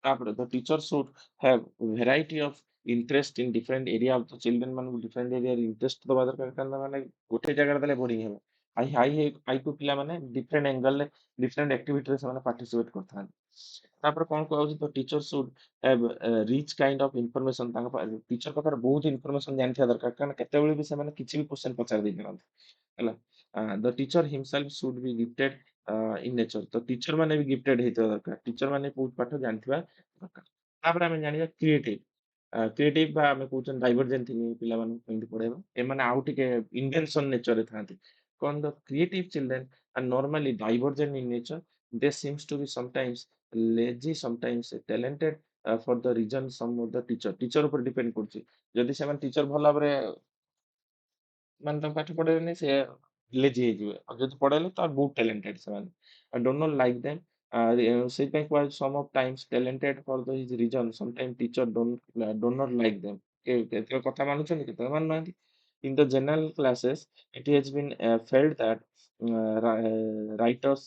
ତାପରେ the teacher should have variety of interest in different area of the children ମାନଙ୍କୁ ଡିଫରେଣ୍ଟ ଏରିଆରେ ଇଣ୍ଟରେଷ୍ଟ ଦବା ଦରକାର। କାରଣ ମାନେ ଗୋଟେ ଜାଗାରେ ଦେଲେ ବୋରିଂ ହେବେ। ହାଇ ପିଲାମାନେ ଡିଫରେଣ୍ଟ ଆଙ୍ଗେଲରେ ଡିଫରେଣ୍ଟ ଆକ୍ଟିଭିଟିରେ ସେମାନେ ପାର୍ଟିସିପେଟ କରିଥାନ୍ତି। ତାପରେ କଣ କୁହାଯାଉଛି the teacher should have rich kind of information. ତାଙ୍କ ଟିଚର ପାଖରେ ବହୁତ ଇନଫର୍ମେସନ ଜାଣିଥିବା ଦରକାର କାରଣ କେତେବେଳେ ବି ସେମାନେ କିଛି ବି କ୍ୱେଶ୍ଚନ ପଚାରି ଦେଇପାରନ୍ତି ହେଲା। The teacher himself should be gifted in nature. ତ ଟିଚର ମାନେ ବି ଗିଫ୍ଟେଡ ହେଇଥିବା ଦରକାର। ଟିଚର ମାନେ ବହୁତ ପାଠ ଜାଣିଥିବା ଦରକାର। ତାପରେ ଆମେ ଜାଣିବା କ୍ରିଏଟିଭ। କ୍ରିଏଟିଭ ବା ଆମେ କହୁଛନ୍ତି ଡାଇଭରଜେଣ୍ଟ ଥିଙ୍କିଂ ପିଲାମାନଙ୍କୁ କେମିତି ପଢେଇବା। ଏମାନେ ଆଉ ଟିକେ ଇନଭେନସନ ନେଚରରେ ଥାନ୍ତି। କଣ the creative children are normally divergent in nature. They seems to be sometimes lazy sometimes talented for the reason some of the teacher. Teacher ଉପରେ ଡିପେଣ୍ଡ କରୁଛି। ଯଦି ସେମାନେ ଟିଚର ଭଲ ଭାବରେ ମାନେ ତାଙ୍କୁ ପାଠ ପଢେଇବେନି ସେ ଲେଜି ହେଇଯିବେ। ଆଉ ଯଦି ପଢେଇଲେ ତ ବହୁତ ଟ୍ୟାଲେଣ୍ଟେଡ ସେମାନେ। I do not like them। ସେଇଥିପାଇଁ କୁହାଯାଉଛି some of times talented for the his reason sometime teacher do not like them. କେତେବେଳେ କଥା ମାନୁଛନ୍ତି କେତେବେଳେ ମାନୁନାହାନ୍ତି। In the general classes it has been felt that writers,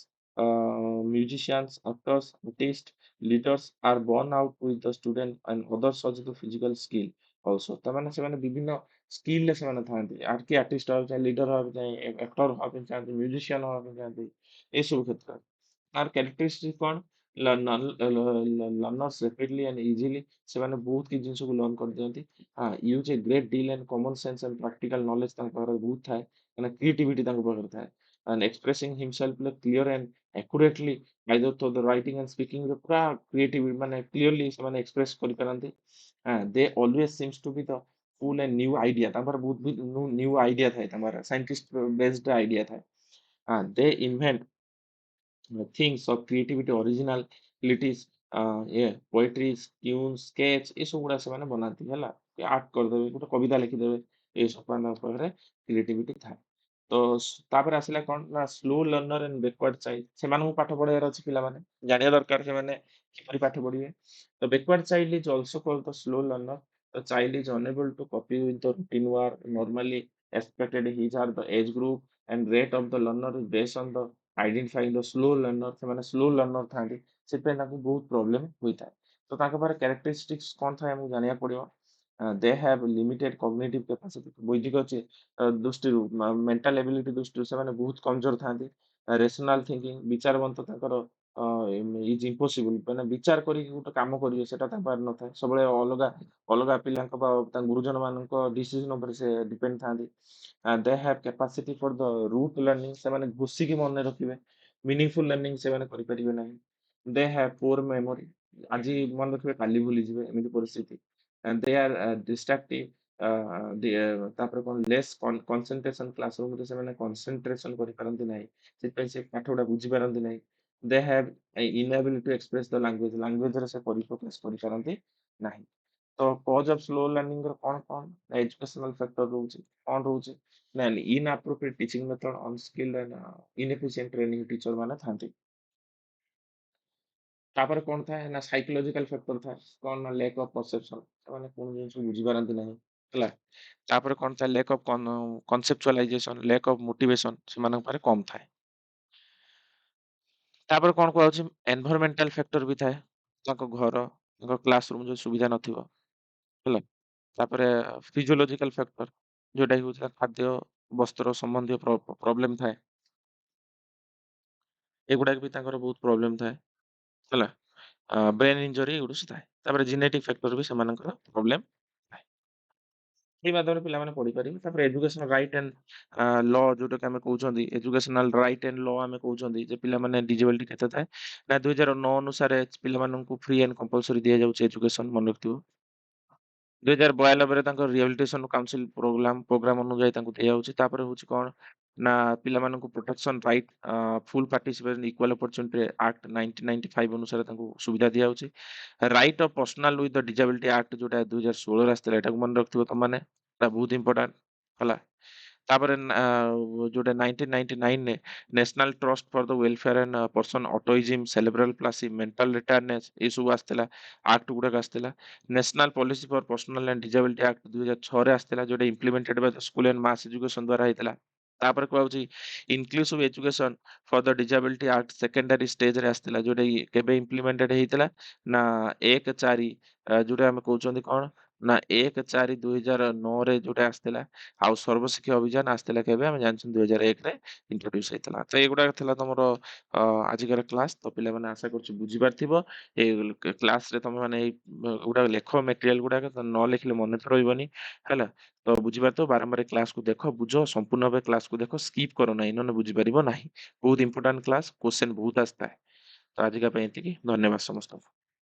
musicians, actors, artists, leaders are born out with the student and others such the physical skill also। ତାମାନେ ସେମାନେ ବିଭିନ୍ନ ସ୍କିଲରେ ସେମାନେ ଥାନ୍ତି। କିଏ ଆର୍ଟିଷ୍ଟ ହବାକୁ ଚାହେଁ, ଲିଡର ହବାକୁ ଚାହେଁ, ଆକ୍ଟର ହବା ପାଇଁ ଚାହାନ୍ତି, ମ୍ୟୁଜିସିଆନ ହବା ପାଇଁ ଚାହାନ୍ତି, ଏସବୁ କ୍ଷେତ୍ରରେ। ତାର କ୍ୟାରେକ୍ଟରିଷ୍ଟିକ କଣ? Learners rapidly and easily। ସେମାନେ ବହୁତ କିଛି ଜିନିଷକୁ ଲର୍ନ କରିଦିଅନ୍ତି। Use A great deal and common sense and practical knowledge ତାଙ୍କ ପାଖରେ ବହୁତ ଥାଏ। ମାନେ କ୍ରିଏଟିଭିଟି ତାଙ୍କ ପାଖରେ ଥାଏ। and expressing himself clear and accurately either through the writing and speaking ରେ ପୁରା କ୍ରିଏଟିଭ ମାନେ କ୍ଲିୟରଲି ସେମାନେ ଏକ୍ସପ୍ରେସ କରିପାରନ୍ତି। they always seems to be the full and new idea। ତାଙ୍କର ବହୁତ ବି ନ୍ୟୁ ଆଇଡିଆ ଥାଏ, ତାଙ୍କର ସାଇଣ୍ଟିଷ୍ଟ ବେସ୍ଡ ଆଇଡିଆ ଥାଏ। they invent things of creativity originalities poetries tunes sketch ଏସବୁ ଗୁଡା ସେମାନେ ବନାନ୍ତି ହେଲା। ଆର୍ଟ କରିଦେବେ, ଗୋଟେ କବିତା ଲେଖିଦେବେ, ଏସବୁ ମାନଙ୍କ ପାଖରେ କ୍ରିଏଟିଭିଟି ଥାଏ। ତ ତାପରେ ଆସିଲା କଣ ନା slow learner and backward child. ସେମାନଙ୍କୁ ପାଠ ପଢେଇବାର ଅଛି ପିଲାମାନେ ଜାଣିବା ଦରକାର ସେମାନେ କିପରି ପାଠ ପଢିବେ। ତ backward child is also called the slow learner. The child is unable to copy with the routine work normally expected his or the age group and rate of the learner is based on the identifying the slow learner. ସେମାନେ slow learner ଥାନ୍ତି, ସେଥିପାଇଁ ତାଙ୍କୁ ବହୁତ problem ହୋଇଥାଏ। ତ ତାଙ୍କ ପାଖରେ characteristics କଣ ଥାଏ ଆମକୁ ଜାଣିବାକୁ ପଡିବ। They have limited cognitive capacity. ବୈଦିକ ଦୃଷ୍ଟିରୁ ମେଣ୍ଟାଲ ଏବିଲିଟି ଦୃଷ୍ଟିରୁ ସେମାନେ ବହୁତ କମଜୋର ଥାନ୍ତି। ରେସନାଲ ଥିଙ୍କିଂ ବିଚାରବନ୍ତ ତାଙ୍କର ଇଜ ଇମ୍ପସିବୁଲ। ମାନେ ବିଚାର କରିକି ଗୋଟେ କାମ କରିବେ ସେଟା ତାଙ୍କ ପାଖରେ ନଥାଏ। ସବୁବେଳେ ଅଲଗା ଅଲଗା ପିଲାଙ୍କ ବା ତାଙ୍କ ଗୁରୁଜନ ମାନଙ୍କ ଡିସିଜନ ଉପରେ ସେ ଡିପେଣ୍ଡ ଥାନ୍ତି। They have capacity for the rote learning. ସେମାନେ ଘୋଷିକି ମନେ ରଖିବେ। ମିନିଂଫୁଲ ଲର୍ଣ୍ଣିଂ ସେମାନେ କରିପାରିବେ ନାହିଁ। They have poor memory. ଆଜି ମନେ ରଖିବେ କାଲି ଭୁଲିଯିବେ, ଏମିତି ପରିସ୍ଥିତି। ଦେ ଆର୍ ଡିଷ୍ଟ୍ରାକ୍ଟିଭ ଅ, ତାପରେ କଣ ଲେସ୍ କନସେନଟ୍ରେସନ କ୍ଲାସରୁମରେ ସେମାନେ କନସେନଟ୍ରେସନ କରିପାରନ୍ତି ନାହିଁ। ସେଥିପାଇଁ ସେ ପାଠ ଗୁଡା ବୁଝିପାରନ୍ତି ନାହିଁ। They have inability to express the language, ଲାଙ୍ଗୁଏଜରେ ସେ ପରିପ୍ରକାଶ କରିପାରନ୍ତି ନାହିଁ। ତ କଜ୍ ଅଫ୍ ସ୍ଲୋ ଲର୍ଣ୍ଣିଂ ର କଣ କଣ ନା ଏଜୁକେଶନାଲ ଫ୍ୟାକ୍ଟର ରହୁଛି। କଣ ରହୁଛି ନା inappropriate teaching method, unskilled and inefficient training teacher ମାନେ ଥାନ୍ତି। ତାପରେ କଣ ଥାଏ ନା ସାଇକୋଲୋଜିକାଲ ଫ୍ୟାକ୍ଟର ଥାଏ। କଣ ନା ଲେକ୍ ଅଫ ପରସେପସନ, ସେମାନେ କୌଣସି ଜିନିଷ ବୁଝିପାରନ୍ତି ନାହିଁ ହେଲା। ତାପରେ କଣ ଥାଏ lack of conceptualization, lack of motivation ସେମାନଙ୍କ ପାଖରେ କମ ଥାଏ। ତାପରେ କଣ କୁହାଯାଉଛି ଏନଭାୟରମେଣ୍ଟାଲ ଫ୍ୟାକ୍ଟର ବି ଥାଏ। ତାଙ୍କ ଘର, ତାଙ୍କ କ୍ଲାସ ରୁମ ଯୋଉ ସୁବିଧା ନଥିବ ହେଲା। ତାପରେ ଫିଜିଓଲୋଜିକାଲ ଫ୍ୟାକ୍ଟର ଯୋଉଟା କି ହଉଛି ଖାଦ୍ୟ, ବସ୍ତ୍ର ସମ୍ବନ୍ଧୀୟ ପ୍ରୋବ୍ଲେମ ଥାଏ। ଏଗୁଡାକ ବି ତାଙ୍କର ବହୁତ ପ୍ରୋବ୍ଲେମ ଥାଏ ହେଲା। ବ୍ରେନ ଇଞ୍ଜରୀ ଏଗୁଡା ସବୁ ଥାଏ। ତାପରେ ଜିନେଟିକ ଫ୍ୟାକ୍ଟର ବି ସେମାନଙ୍କର ପ୍ରୋବ୍ଲେମ ଥାଏ। ଏଇ ମାଧ୍ୟମରେ ପିଲାମାନେ ପଢିପାରିବେ। ତାପରେ ଏଜୁକେସନ ରାଇଟ୍ ଆଣ୍ଡ ଲ ଯୋଉଟାକି ଆମେ କହୁଛନ୍ତି ଏଜୁକେସନାଲ ରାଇଟ୍ ଆଣ୍ଡ ଲ ଆମେ କହୁଛନ୍ତି ଯେ ପିଲାମାନେ ଡିଜେବିଲିଟି କେତେ ଥାଏ ନା 2009 ଅନୁସାରେ ପିଲାମାନଙ୍କୁ ଫ୍ରି ଆଣ୍ଡ କମ୍ପଲସରି ଦିଆଯାଉଛି ଏଜୁକେସନ ମନେ ରଖିଥିବ। 2092 ରେ ତାଙ୍କ ରିହାବିଲିଟେସନ କାଉନସିଲ ପ୍ରୋଗ୍ରାମ ଅନୁଯାୟୀ ତାଙ୍କୁ ଦିଆଯାଉଛି। ତାପରେ ହଉଛି କଣ ନା ପିଲାମାନଙ୍କୁ ପ୍ରୋଟେକ୍ସନ ରାଇଟ୍ ଫୁଲ ପାର୍ଟିସିପେସନ ଇକ୍ୱାଲ ଅପରଚୁନିଟି ଆକ୍ଟ 1995 ଅନୁସାରେ ତାଙ୍କୁ ସୁବିଧା ଦିଆଯାଉଛି। Right of personal with the disability act ଯୋଉଟା 2016 ରେ ଆସିଥିଲା ଏଟାକୁ ମନେ ରଖିଥିବ ତମମାନେ, ଏଟା ବହୁତ ଇମ୍ପୋର୍ଟାଣ୍ଟ ହେଲା। ତାପରେ ଯୋଉଟା 1999 ରେ national trust for the welfare and person autism cerebral palsy mental retardness ଏ ସବୁ ଆସିଥିଲା, ଆକ୍ଟ ଗୁଡାକ ଆସିଥିଲା। National policy for personal and disability act 2006 ରେ ଆସିଥିଲା ଯୋଉଟା implemented by the school and mass education ଦ୍ୱାରା ହେଇଥିଲା। ତାପରେ କୁହାଯାଉଛି inclusive education for the disability act secondary ଷ୍ଟେଜରେ ଆସିଥିଲା ଯୋଉଟା କି କେବେ ଇମ୍ପ୍ଲିମେଣ୍ଟେଡ ହେଇଥିଲା ନା 1/4 ଯୋଉଟା ଆମେ କହୁଛନ୍ତି କଣ ନା 1/4/2009 ରେ ଯୋଉଟା ଆସିଥିଲା। ଆଉ ସର୍ବଶିକ୍ଷା ଅଭିଯାନ ଆସିଥିଲା କେବେ ଆମେ ଜାଣିଛନ୍ତି 2001 ରେ ଇଣ୍ଟ୍ରୋଡ୍ୟୁସ ହେଇଥିଲା। ତ ଏଇଗୁଡାକ ଥିଲା ତମର ଆଜିକାର କ୍ଲାସ। ତ ପିଲାମାନେ ଆଶା କରୁଛି ବୁଝିପାରିଥିବ। ଏଇ କ୍ଲାସ ରେ ତମେ ମାନେ ଏଇ ଗୁଡାକ ଲେଖ ମେଟେରିଆଲ ଗୁଡାକ ନ ଲେଖିଲେ ମନେ ତ ରହିବନି ହେଲା। ତ ବୁଝିପାରୁଥିବ ବାରମ୍ବାର କ୍ଲାସକୁ ଦେଖ, ବୁଝ, ସମ୍ପୂର୍ଣ୍ଣ ଭାବେ କ୍ଲାସକୁ ଦେଖ, ସ୍କିପ୍ କର ନାହିଁ ନହେଲେ ବୁଝିପାରିବ ନାହିଁ। ବହୁତ ଇମ୍ପୋର୍ଟାଣ୍ଟ କ୍ଲାସ, କ୍ୱେଶ୍ଚନ ବହୁତ ଆସିଥାଏ। ତ ଆଜିକା ପାଇଁ ଏତିକି, ଧନ୍ୟବାଦ ସମସ୍ତଙ୍କୁ।